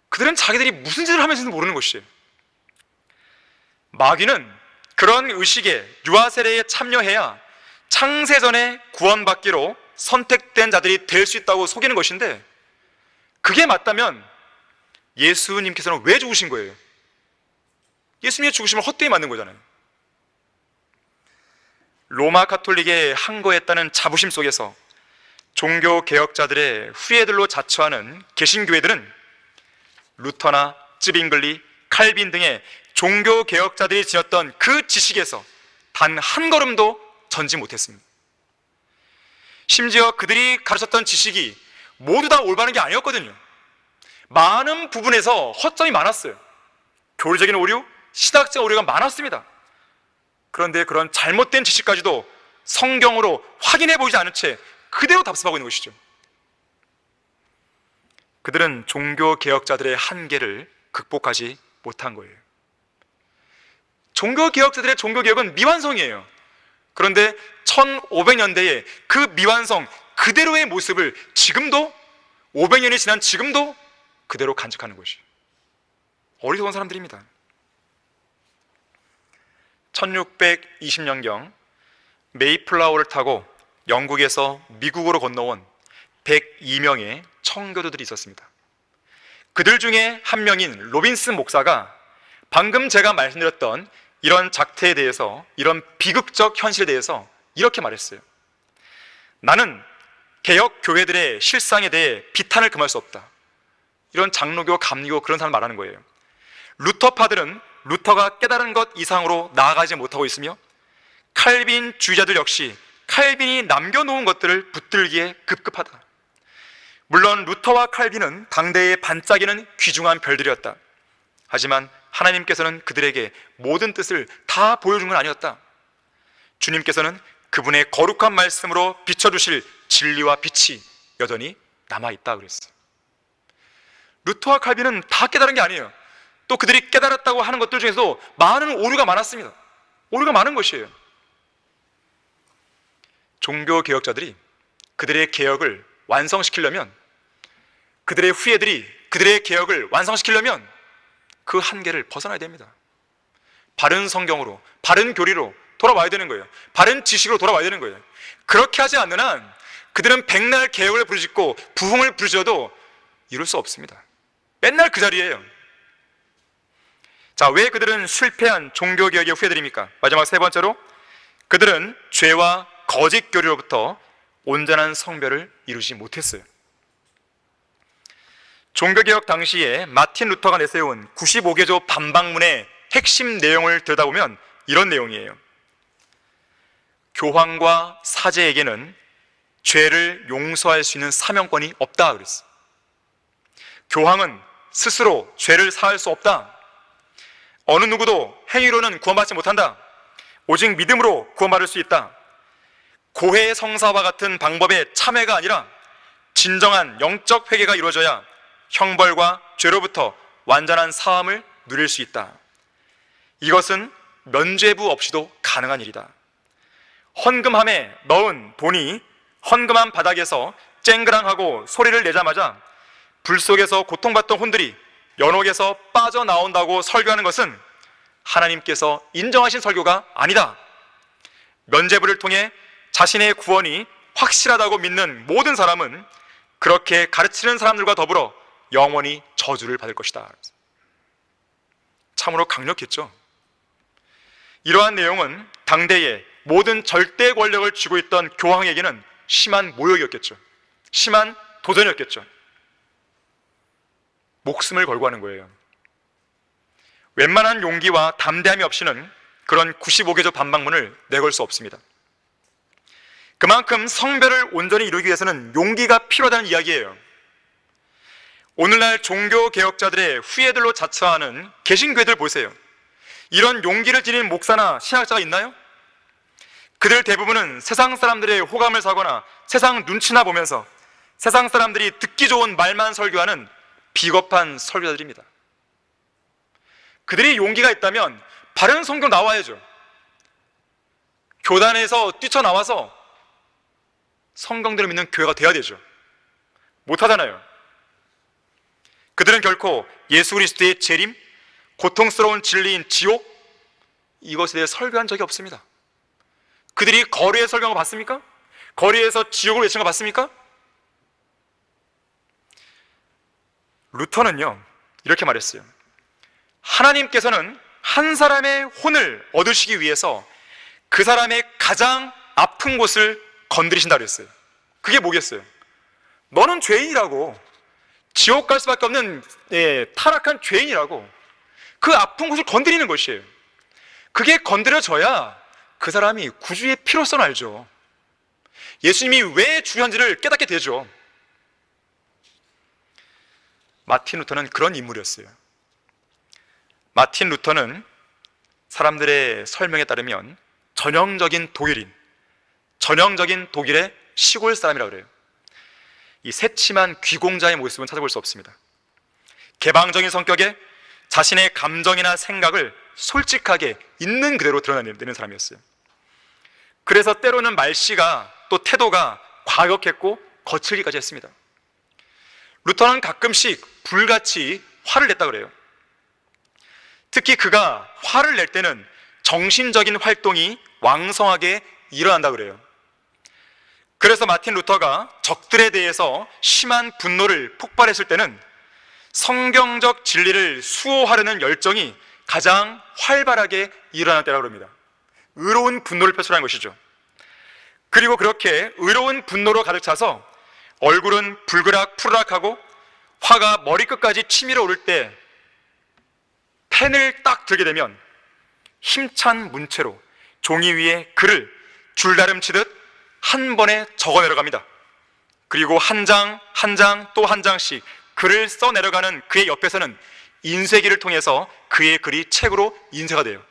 그들은 자기들이 무슨 짓을 하면서도 모르는 것이에요. 마귀는 그런 의식에 유아 세례에 참여해야 창세전에 구원받기로 선택된 자들이 될 수 있다고 속이는 것인데, 그게 맞다면 예수님께서는 왜 죽으신 거예요? 예수님의 죽으심을 헛되이 만든 거잖아요. 로마 가톨릭에 항거했다는 자부심 속에서 종교 개혁자들의 후예들로 자처하는 개신교회들은 루터나 쯔빙글리, 칼빈 등의 종교 개혁자들이 지녔던 그 지식에서 단 한 걸음도 전지 못했습니다. 심지어 그들이 가르쳤던 지식이 모두 다 올바른 게 아니었거든요. 많은 부분에서 허점이 많았어요. 교리적인 오류, 신학적 오류가 많았습니다. 그런데 그런 잘못된 지식까지도 성경으로 확인해 보이지 않은 채 그대로 답습하고 있는 것이죠. 그들은 종교 개혁자들의 한계를 극복하지 못한 거예요. 종교 개혁자들의 종교 개혁은 미완성이에요. 그런데 1500년대에 그 미완성 그대로의 모습을 지금도 500년이 지난 지금도 그대로 간직하는 것이에요. 어리석은 사람들입니다. 1620년경 메이플라워를 타고 영국에서 미국으로 건너온 102명의 청교도들이 있었습니다. 그들 중에 한 명인 로빈슨 목사가 방금 제가 말씀드렸던 이런 작태에 대해서, 이런 비극적 현실에 대해서 이렇게 말했어요. 나는 개혁 교회들의 실상에 대해 비탄을 금할 수 없다. 이런 장로교, 감리교 그런 사람 말하는 거예요. 루터파들은 루터가 깨달은 것 이상으로 나아가지 못하고 있으며 칼빈 주의자들 역시 칼빈이 남겨놓은 것들을 붙들기에 급급하다. 물론 루터와 칼빈은 당대에 반짝이는 귀중한 별들이었다. 하지만 하나님께서는 그들에게 모든 뜻을 다 보여준 건 아니었다. 주님께서는 그분의 거룩한 말씀으로 비춰주실 진리와 빛이 여전히 남아있다 그랬어요. 루터와 칼빈은 다 깨달은 게 아니에요. 또 그들이 깨달았다고 하는 것들 중에서도 많은 오류가 많았습니다. 오류가 많은 것이에요. 종교 개혁자들이 그들의 개혁을 완성시키려면, 그들의 후예들이 그들의 개혁을 완성시키려면 그 한계를 벗어나야 됩니다. 바른 성경으로, 바른 교리로 돌아와야 되는 거예요. 바른 지식으로 돌아와야 되는 거예요. 그렇게 하지 않는 한 그들은 백날 개혁을 부르짖고 부흥을 부르짖어도 이룰 수 없습니다. 맨날 그 자리예요. 자, 왜 그들은 실패한 종교개혁의 후예들입니까? 마지막 세 번째로, 그들은 죄와 거짓 교리로부터 온전한 성별을 이루지 못했어요. 종교개혁 당시에 마틴 루터가 내세운 95개조 반박문의 핵심 내용을 들여다보면 이런 내용이에요. 교황과 사제에게는 죄를 용서할 수 있는 사명권이 없다 그랬어요. 교황은 스스로 죄를 사할 수 없다. 어느 누구도 행위로는 구원받지 못한다. 오직 믿음으로 구원받을 수 있다. 고해 성사와 같은 방법의 참회가 아니라 진정한 영적 회개가 이루어져야 형벌과 죄로부터 완전한 사함을 누릴 수 있다. 이것은 면죄부 없이도 가능한 일이다. 헌금함에 넣은 돈이 헌금함 바닥에서 쨍그랑하고 소리를 내자마자 불 속에서 고통받던 혼들이 연옥에서 빠져나온다고 설교하는 것은 하나님께서 인정하신 설교가 아니다. 면죄부를 통해 자신의 구원이 확실하다고 믿는 모든 사람은 그렇게 가르치는 사람들과 더불어 영원히 저주를 받을 것이다. 참으로 강력했죠. 이러한 내용은 당대의 모든 절대 권력을 쥐고 있던 교황에게는 심한 모욕이었겠죠. 심한 도전이었겠죠. 목숨을 걸고 하는 거예요. 웬만한 용기와 담대함이 없이는 그런 95개조 반박문을 내걸 수 없습니다. 그만큼 성별을 온전히 이루기 위해서는 용기가 필요하다는 이야기예요. 오늘날 종교개혁자들의 후예들로 자처하는 개신교회들 보세요. 이런 용기를 지닌 목사나 신학자가 있나요? 그들 대부분은 세상 사람들의 호감을 사거나 세상 눈치나 보면서 세상 사람들이 듣기 좋은 말만 설교하는 비겁한 설교자들입니다. 그들이 용기가 있다면 바른 성경 나와야죠. 교단에서 뛰쳐나와서 성경들을 믿는 교회가 돼야 되죠. 못하잖아요. 그들은 결코 예수 그리스도의 재림, 고통스러운 진리인 지옥, 이것에 대해 설교한 적이 없습니다. 그들이 거리에 설교한 거 봤습니까? 거리에서 지옥을 외친 거 봤습니까? 루터는요, 이렇게 말했어요. 하나님께서는 한 사람의 혼을 얻으시기 위해서 그 사람의 가장 아픈 곳을 건드리신다 그랬어요. 그게 뭐겠어요? 너는 죄인이라고, 지옥 갈 수밖에 없는 타락한 죄인이라고, 그 아픈 곳을 건드리는 것이에요. 그게 건드려져야 그 사람이 구주의 필요성을 알죠. 예수님이 왜 중요한지를 깨닫게 되죠. 마틴 루터는 그런 인물이었어요. 마틴 루터는 사람들의 설명에 따르면 전형적인 독일의 시골 사람이라고 그래요. 이 새침한 귀공자의 모습은 찾아볼 수 없습니다. 개방적인 성격에 자신의 감정이나 생각을 솔직하게 있는 그대로 드러내는 사람이었어요. 그래서 때로는 말씨가 또 태도가 과격했고 거칠기까지 했습니다. 루터는 가끔씩 불같이 화를 냈다고 그래요. 특히 그가 화를 낼 때는 정신적인 활동이 왕성하게 일어난다고 그래요. 그래서 마틴 루터가 적들에 대해서 심한 분노를 폭발했을 때는 성경적 진리를 수호하려는 열정이 가장 활발하게 일어날 때라고 합니다. 의로운 분노를 표출한 것이죠. 그리고 그렇게 의로운 분노로 가득 차서 얼굴은 불그락 푸르락하고 화가 머리끝까지 치밀어 오를 때 펜을 딱 들게 되면 힘찬 문체로 종이 위에 글을 줄다름 치듯 한 번에 적어 내려갑니다. 그리고 한 장 한 장 또 한 장씩 글을 써 내려가는 그의 옆에서는 인쇄기를 통해서 그의 글이 책으로 인쇄가 돼요.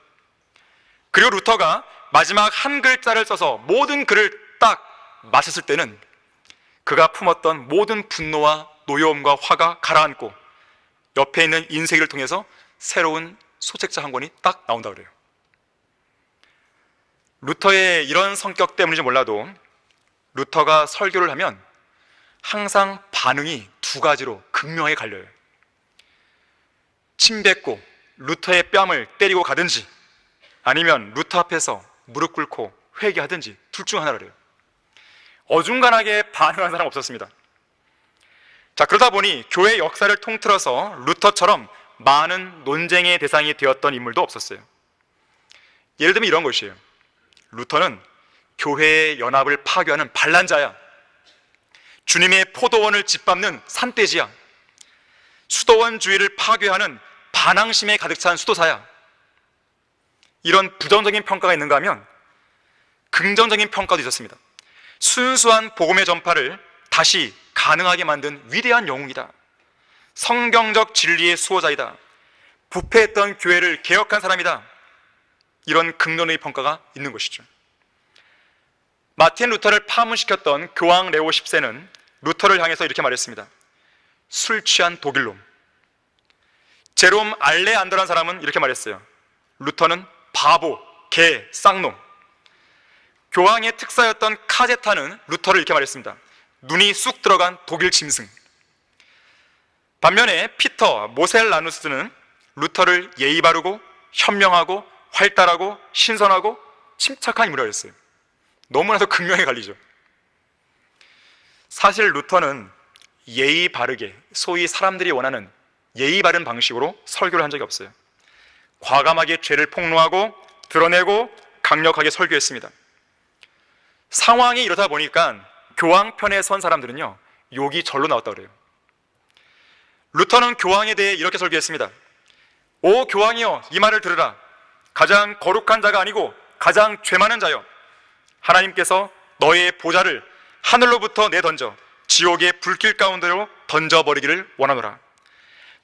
그리고 루터가 마지막 한 글자를 써서 모든 글을 딱 마쳤을 때는 그가 품었던 모든 분노와 노여움과 화가 가라앉고 옆에 있는 인쇄기를 통해서 새로운 소책자 한 권이 딱 나온다 그래요. 루터의 이런 성격 때문인지 몰라도 루터가 설교를 하면 항상 반응이 두 가지로 극명하게 갈려요. 침 뱉고 루터의 뺨을 때리고 가든지 아니면 루터 앞에서 무릎 꿇고 회개하든지 둘 중 하나래요. 어중간하게 반응한 사람 없었습니다. 자, 그러다 보니 교회 역사를 통틀어서 루터처럼 많은 논쟁의 대상이 되었던 인물도 없었어요. 예를 들면 이런 것이에요. 루터는 교회의 연합을 파괴하는 반란자야. 주님의 포도원을 짓밟는 산돼지야. 수도원주의를 파괴하는 반항심에 가득 찬 수도사야. 이런 부정적인 평가가 있는가 하면 긍정적인 평가도 있었습니다. 순수한 복음의 전파를 다시 가능하게 만든 위대한 영웅이다. 성경적 진리의 수호자이다. 부패했던 교회를 개혁한 사람이다. 이런 긍정의 평가가 있는 것이죠. 마틴 루터를 파문시켰던 교황 레오 10세는 루터를 향해서 이렇게 말했습니다. 술 취한 독일놈. 제롬 알레안더라는 사람은 이렇게 말했어요. 루터는 바보, 개, 쌍놈. 교황의 특사였던 카제타는 루터를 이렇게 말했습니다. 눈이 쑥 들어간 독일 짐승. 반면에 피터 모셀라누스는 루터를 예의 바르고 현명하고 활달하고 신선하고 침착한 인물이라고 했어요. 너무나도 극명히 갈리죠. 사실 루터는 예의 바르게, 소위 사람들이 원하는 예의 바른 방식으로 설교를 한 적이 없어요. 과감하게 죄를 폭로하고 드러내고 강력하게 설교했습니다. 상황이 이러다 보니까 교황 편에 선 사람들은요, 욕이 절로 나왔다고 그래요. 루터는 교황에 대해 이렇게 설교했습니다. 오 교황이여, 이 말을 들으라. 가장 거룩한 자가 아니고 가장 죄 많은 자여, 하나님께서 너의 보좌를 하늘로부터 내던져 지옥의 불길 가운데로 던져버리기를 원하노라.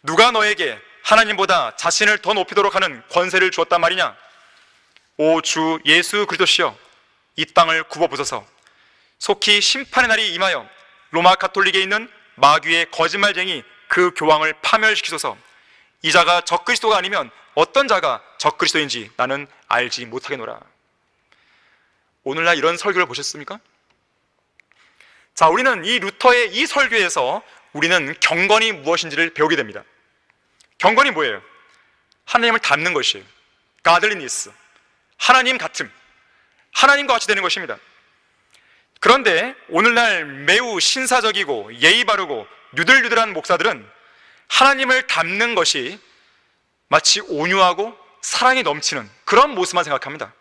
누가 너에게 하나님보다 자신을 더 높이도록 하는 권세를 주었단 말이냐? 오 주 예수 그리스도시여, 이 땅을 굽어부소서. 속히 심판의 날이 임하여 로마 가톨릭에 있는 마귀의 거짓말쟁이 그 교황을 파멸시키소서. 이 자가 적그리스도가 아니면 어떤 자가 적그리스도인지 나는 알지 못하겠노라. 오늘날 이런 설교를 보셨습니까? 자, 우리는 이 루터의 이 설교에서 우리는 경건이 무엇인지를 배우게 됩니다. 경건이 뭐예요? 하나님을 닮는 것이에요. 가들리니스, 하나님 같음, 하나님과 같이 되는 것입니다. 그런데 오늘날 매우 신사적이고 예의 바르고 유들유들한 목사들은 하나님을 닮는 것이 마치 온유하고 사랑이 넘치는 그런 모습만 생각합니다.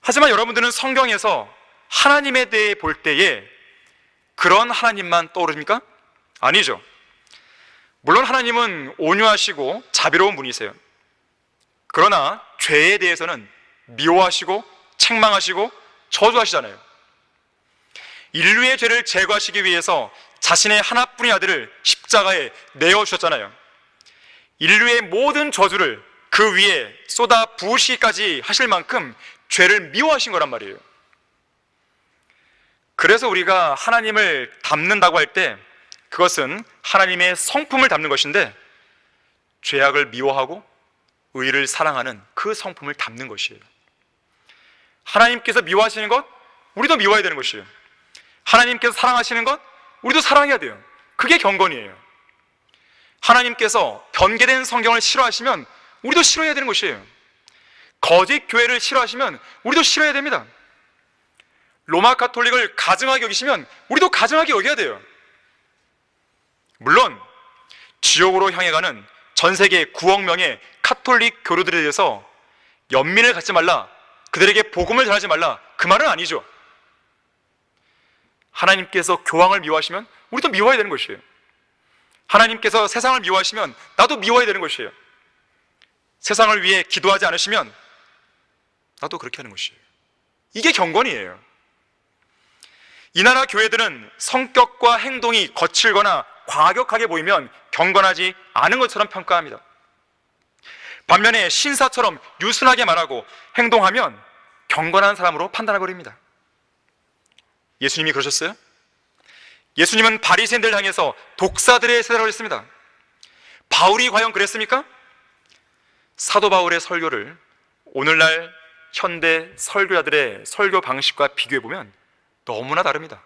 하지만 여러분들은 성경에서 하나님에 대해 볼 때에 그런 하나님만 떠오릅니까? 아니죠. 물론 하나님은 온유하시고 자비로운 분이세요. 그러나 죄에 대해서는 미워하시고 책망하시고 저주하시잖아요. 인류의 죄를 제거하시기 위해서 자신의 하나뿐인 아들을 십자가에 내어주셨잖아요. 인류의 모든 저주를 그 위에 쏟아 부으시기까지 하실 만큼 죄를 미워하신 거란 말이에요. 그래서 우리가 하나님을 닮는다고 할 때 그것은 하나님의 성품을 닮는 것인데, 죄악을 미워하고 의를 사랑하는 그 성품을 닮는 것이에요. 하나님께서 미워하시는 것, 우리도 미워해야 되는 것이에요. 하나님께서 사랑하시는 것, 우리도 사랑해야 돼요. 그게 경건이에요. 하나님께서 변개된 성경을 싫어하시면 우리도 싫어해야 되는 것이에요. 거짓 교회를 싫어하시면 우리도 싫어해야 됩니다. 로마 가톨릭을 가증하게 여기시면 우리도 가증하게 여겨야 돼요. 물론 지옥으로 향해 가는 전 세계 9억 명의 카톨릭 교류들에 대해서 연민을 갖지 말라, 그들에게 복음을 전하지 말라, 그 말은 아니죠. 하나님께서 교황을 미워하시면 우리도 미워해야 되는 것이에요. 하나님께서 세상을 미워하시면 나도 미워해야 되는 것이에요. 세상을 위해 기도하지 않으시면 나도 그렇게 하는 것이에요. 이게 경건이에요. 이 나라 교회들은 성격과 행동이 거칠거나 과격하게 보이면 경건하지 않은 것처럼 평가합니다. 반면에 신사처럼 유순하게 말하고 행동하면 경건한 사람으로 판단해버립니다. 예수님이 그러셨어요? 예수님은 바리새인들을 향해서 독사들의 세대라고 했습니다. 바울이 과연 그랬습니까? 사도 바울의 설교를 오늘날 현대 설교자들의 설교 방식과 비교해보면 너무나 다릅니다.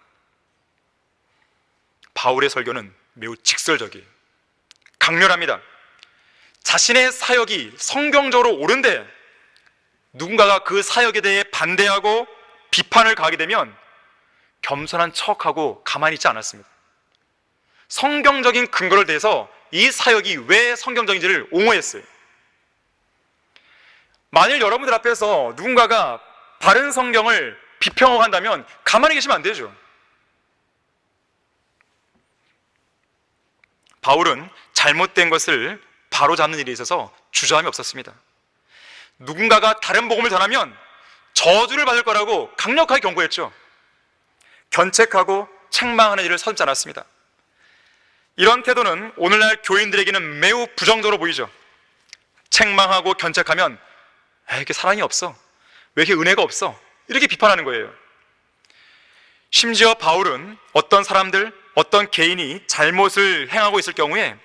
바울의 설교는 매우 직설적이에요. 강렬합니다. 자신의 사역이 성경적으로 옳은데 누군가가 그 사역에 대해 반대하고 비판을 가하게 되면 겸손한 척하고 가만히 있지 않았습니다. 성경적인 근거를 대서 이 사역이 왜 성경적인지를 옹호했어요. 만일 여러분들 앞에서 누군가가 바른 성경을 비평하고 한다면 가만히 계시면 안 되죠. 바울은 잘못된 것을 바로잡는 일에 있어서 주저함이 없었습니다. 누군가가 다른 복음을 전하면 저주를 받을 거라고 강력하게 경고했죠. 견책하고 책망하는 일을 서슴지 않았습니다. 이런 태도는 오늘날 교인들에게는 매우 부정적으로 보이죠. 책망하고 견책하면 왜 이렇게 사랑이 없어? 왜 이렇게 은혜가 없어? 이렇게 비판하는 거예요. 심지어 바울은 어떤 사람들, 어떤 개인이 잘못을 행하고 있을 경우에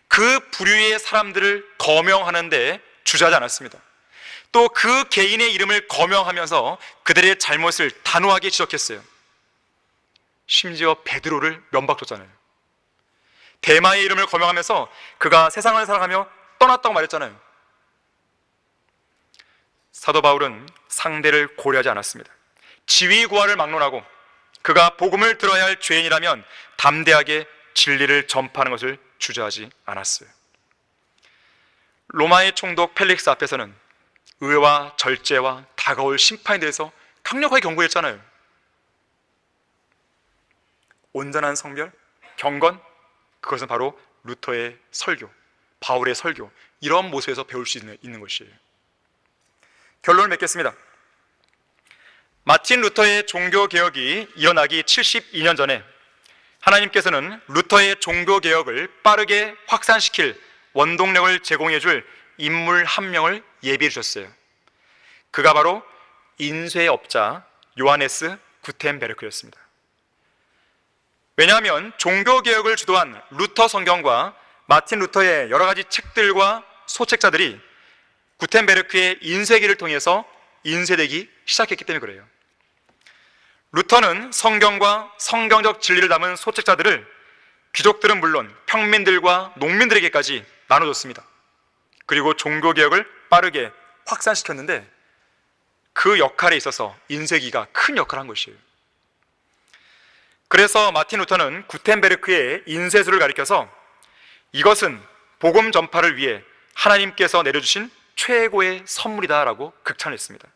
그 부류의 사람들을 거명하는데 주저하지 않았습니다. 또 그 개인의 이름을 거명하면서 그들의 잘못을 단호하게 지적했어요. 심지어 베드로를 면박줬잖아요. 데마의 이름을 거명하면서 그가 세상을 사랑하며 떠났다고 말했잖아요. 사도 바울은 상대를 고려하지 않았습니다. 지위고하를 막론하고 그가 복음을 들어야 할 죄인이라면 담대하게 진리를 전파하는 것을 주저하지 않았어요. 로마의 총독 펠릭스 앞에서는 의와 절제와 다가올 심판에 대해서 강력하게 경고했잖아요. 온전한 성별, 경건, 그것은 바로 루터의 설교, 바울의 설교, 이런 모습에서 배울 수 있는 것이에요. 결론을 맺겠습니다. 마틴 루터의 종교개혁이 일어나기 72년 전에 하나님께서는 루터의 종교개혁을 빠르게 확산시킬 원동력을 제공해줄 인물 한 명을 예비해 주셨어요. 그가 바로 인쇄업자 요하네스 구텐베르크였습니다. 왜냐하면 종교개혁을 주도한 루터 성경과 마틴 루터의 여러 가지 책들과 소책자들이 구텐베르크의 인쇄기를 통해서 인쇄되기 시작했기 때문에 그래요. 루터는 성경과 성경적 진리를 담은 소책자들을 귀족들은 물론 평민들과 농민들에게까지 나눠줬습니다. 그리고 종교개혁을 빠르게 확산시켰는데 그 역할에 있어서 인쇄기가 큰 역할을 한 것이에요. 그래서 마틴 루터는 구텐베르크의 인쇄술을 가리켜서 이것은 복음 전파를 위해 하나님께서 내려주신 최고의 선물이다라고 극찬했습니다.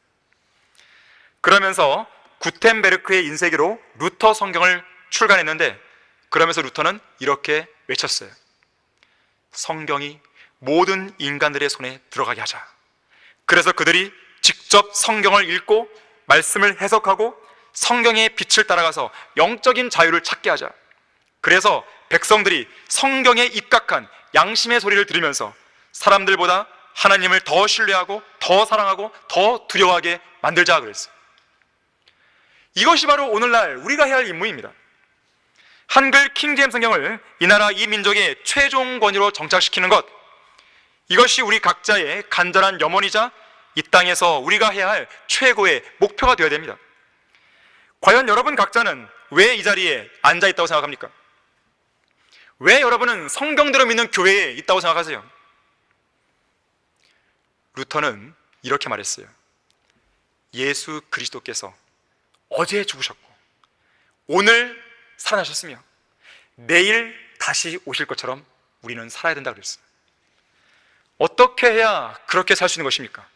그러면서 구텐베르크의 인쇄기로 루터 성경을 출간했는데, 그러면서 루터는 이렇게 외쳤어요. 성경이 모든 인간들의 손에 들어가게 하자. 그래서 그들이 직접 성경을 읽고 말씀을 해석하고 성경의 빛을 따라가서 영적인 자유를 찾게 하자. 그래서 백성들이 성경에 입각한 양심의 소리를 들으면서 사람들보다 하나님을 더 신뢰하고 더 사랑하고 더 두려워하게 만들자 그랬어요. 이것이 바로 오늘날 우리가 해야 할 임무입니다. 한글 킹제임스 성경을 이 나라 이 민족의 최종 권위로 정착시키는 것, 이것이 우리 각자의 간절한 염원이자 이 땅에서 우리가 해야 할 최고의 목표가 되어야 됩니다. 과연 여러분 각자는 왜 이 자리에 앉아 있다고 생각합니까? 왜 여러분은 성경대로 믿는 교회에 있다고 생각하세요? 루터는 이렇게 말했어요. 예수 그리스도께서 어제 죽으셨고 오늘 살아나셨으며 내일 다시 오실 것처럼 우리는 살아야 된다고 그랬어요. 어떻게 해야 그렇게 살 수 있는 것입니까?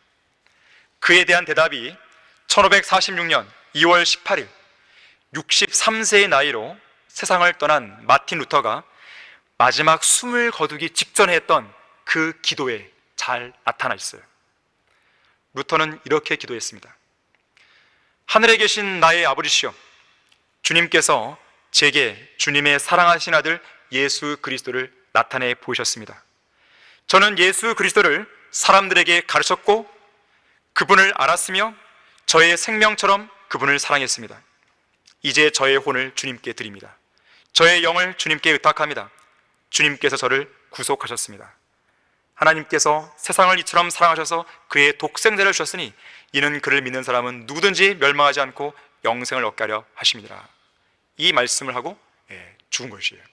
그에 대한 대답이 1546년 2월 18일 63세의 나이로 세상을 떠난 마틴 루터가 마지막 숨을 거두기 직전에 했던 그 기도에 잘 나타나 있어요. 루터는 이렇게 기도했습니다. 하늘에 계신 나의 아버지시여, 주님께서 제게 주님의 사랑하신 아들 예수 그리스도를 나타내 보이셨습니다. 저는 예수 그리스도를 사람들에게 가르쳤고 그분을 알았으며 저의 생명처럼 그분을 사랑했습니다. 이제 저의 혼을 주님께 드립니다. 저의 영을 주님께 의탁합니다. 주님께서 저를 구속하셨습니다. 하나님께서 세상을 이처럼 사랑하셔서 그의 독생자를 주셨으니 이는 그를 믿는 사람은 누구든지 멸망하지 않고 영생을 얻게 하려 하심이니라. 이 말씀을 하고 죽은 것이에요.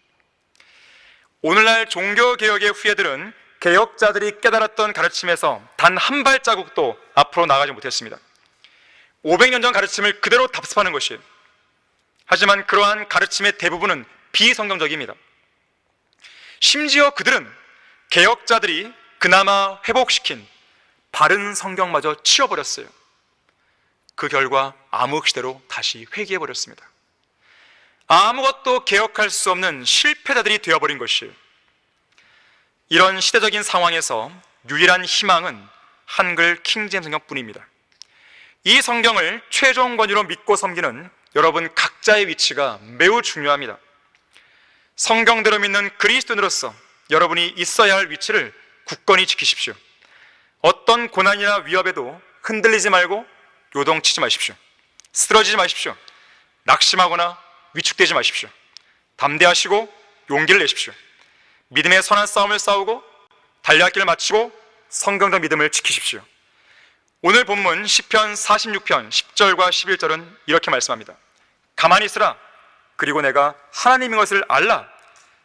오늘날 종교개혁의 후예들은 개혁자들이 깨달았던 가르침에서 단 한 발자국도 앞으로 나가지 못했습니다. 500년 전 가르침을 그대로 답습하는 것이에요. 하지만 그러한 가르침의 대부분은 비성경적입니다. 심지어 그들은 개혁자들이 그나마 회복시킨 바른 성경마저 치워버렸어요. 그 결과 암흑시대로 다시 회귀해버렸습니다. 아무것도 개혁할 수 없는 실패자들이 되어버린 것이에요. 이런 시대적인 상황에서 유일한 희망은 한글 킹제임스 성경뿐입니다. 이 성경을 최종 권위로 믿고 섬기는 여러분 각자의 위치가 매우 중요합니다. 성경대로 믿는 그리스도인으로서 여러분이 있어야 할 위치를 굳건히 지키십시오. 어떤 고난이나 위협에도 흔들리지 말고 요동치지 마십시오. 쓰러지지 마십시오. 낙심하거나 위축되지 마십시오. 담대하시고 용기를 내십시오. 믿음의 선한 싸움을 싸우고 달려갈 길을 마치고 성경적 믿음을 지키십시오. 오늘 본문 시편 46편 10절과 11절은 이렇게 말씀합니다. 가만히 있으라. 그리고 내가 하나님인 것을 알라.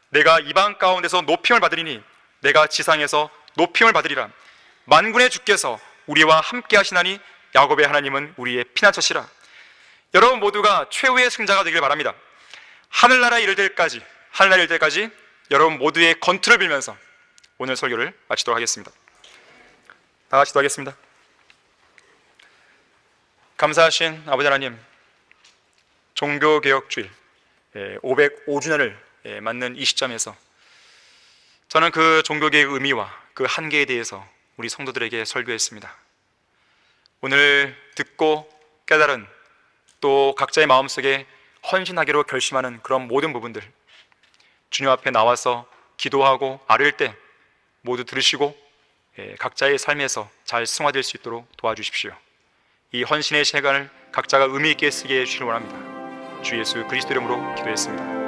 내가 이방 가운데서 높임을 받으리니 내가 지상에서 높임을 받으리라. 만군의 주께서 우리와 함께 하시나니 야곱의 하나님은 우리의 피난처시라. 여러분 모두가 최후의 승자가 되길 바랍니다. 하늘나라 이를 때까지 여러분 모두의 건투를 빌면서 오늘 설교를 마치도록 하겠습니다. 다 같이 기도하겠습니다. 감사하신 아버지 하나님, 종교개혁주일 505주년을 맞는 이 시점에서 저는 그 종교개혁의 의미와 그 한계에 대해서 우리 성도들에게 설교했습니다. 오늘 듣고 깨달은 또 각자의 마음속에 헌신하기로 결심하는 그런 모든 부분들, 주님 앞에 나와서 기도하고 아뢰일 때 모두 들으시고 각자의 삶에서 잘 승화될 수 있도록 도와주십시오. 이 헌신의 시간을 각자가 의미 있게 쓰게 해주시길 원합니다. 주 예수 그리스도 이름으로 기도했습니다.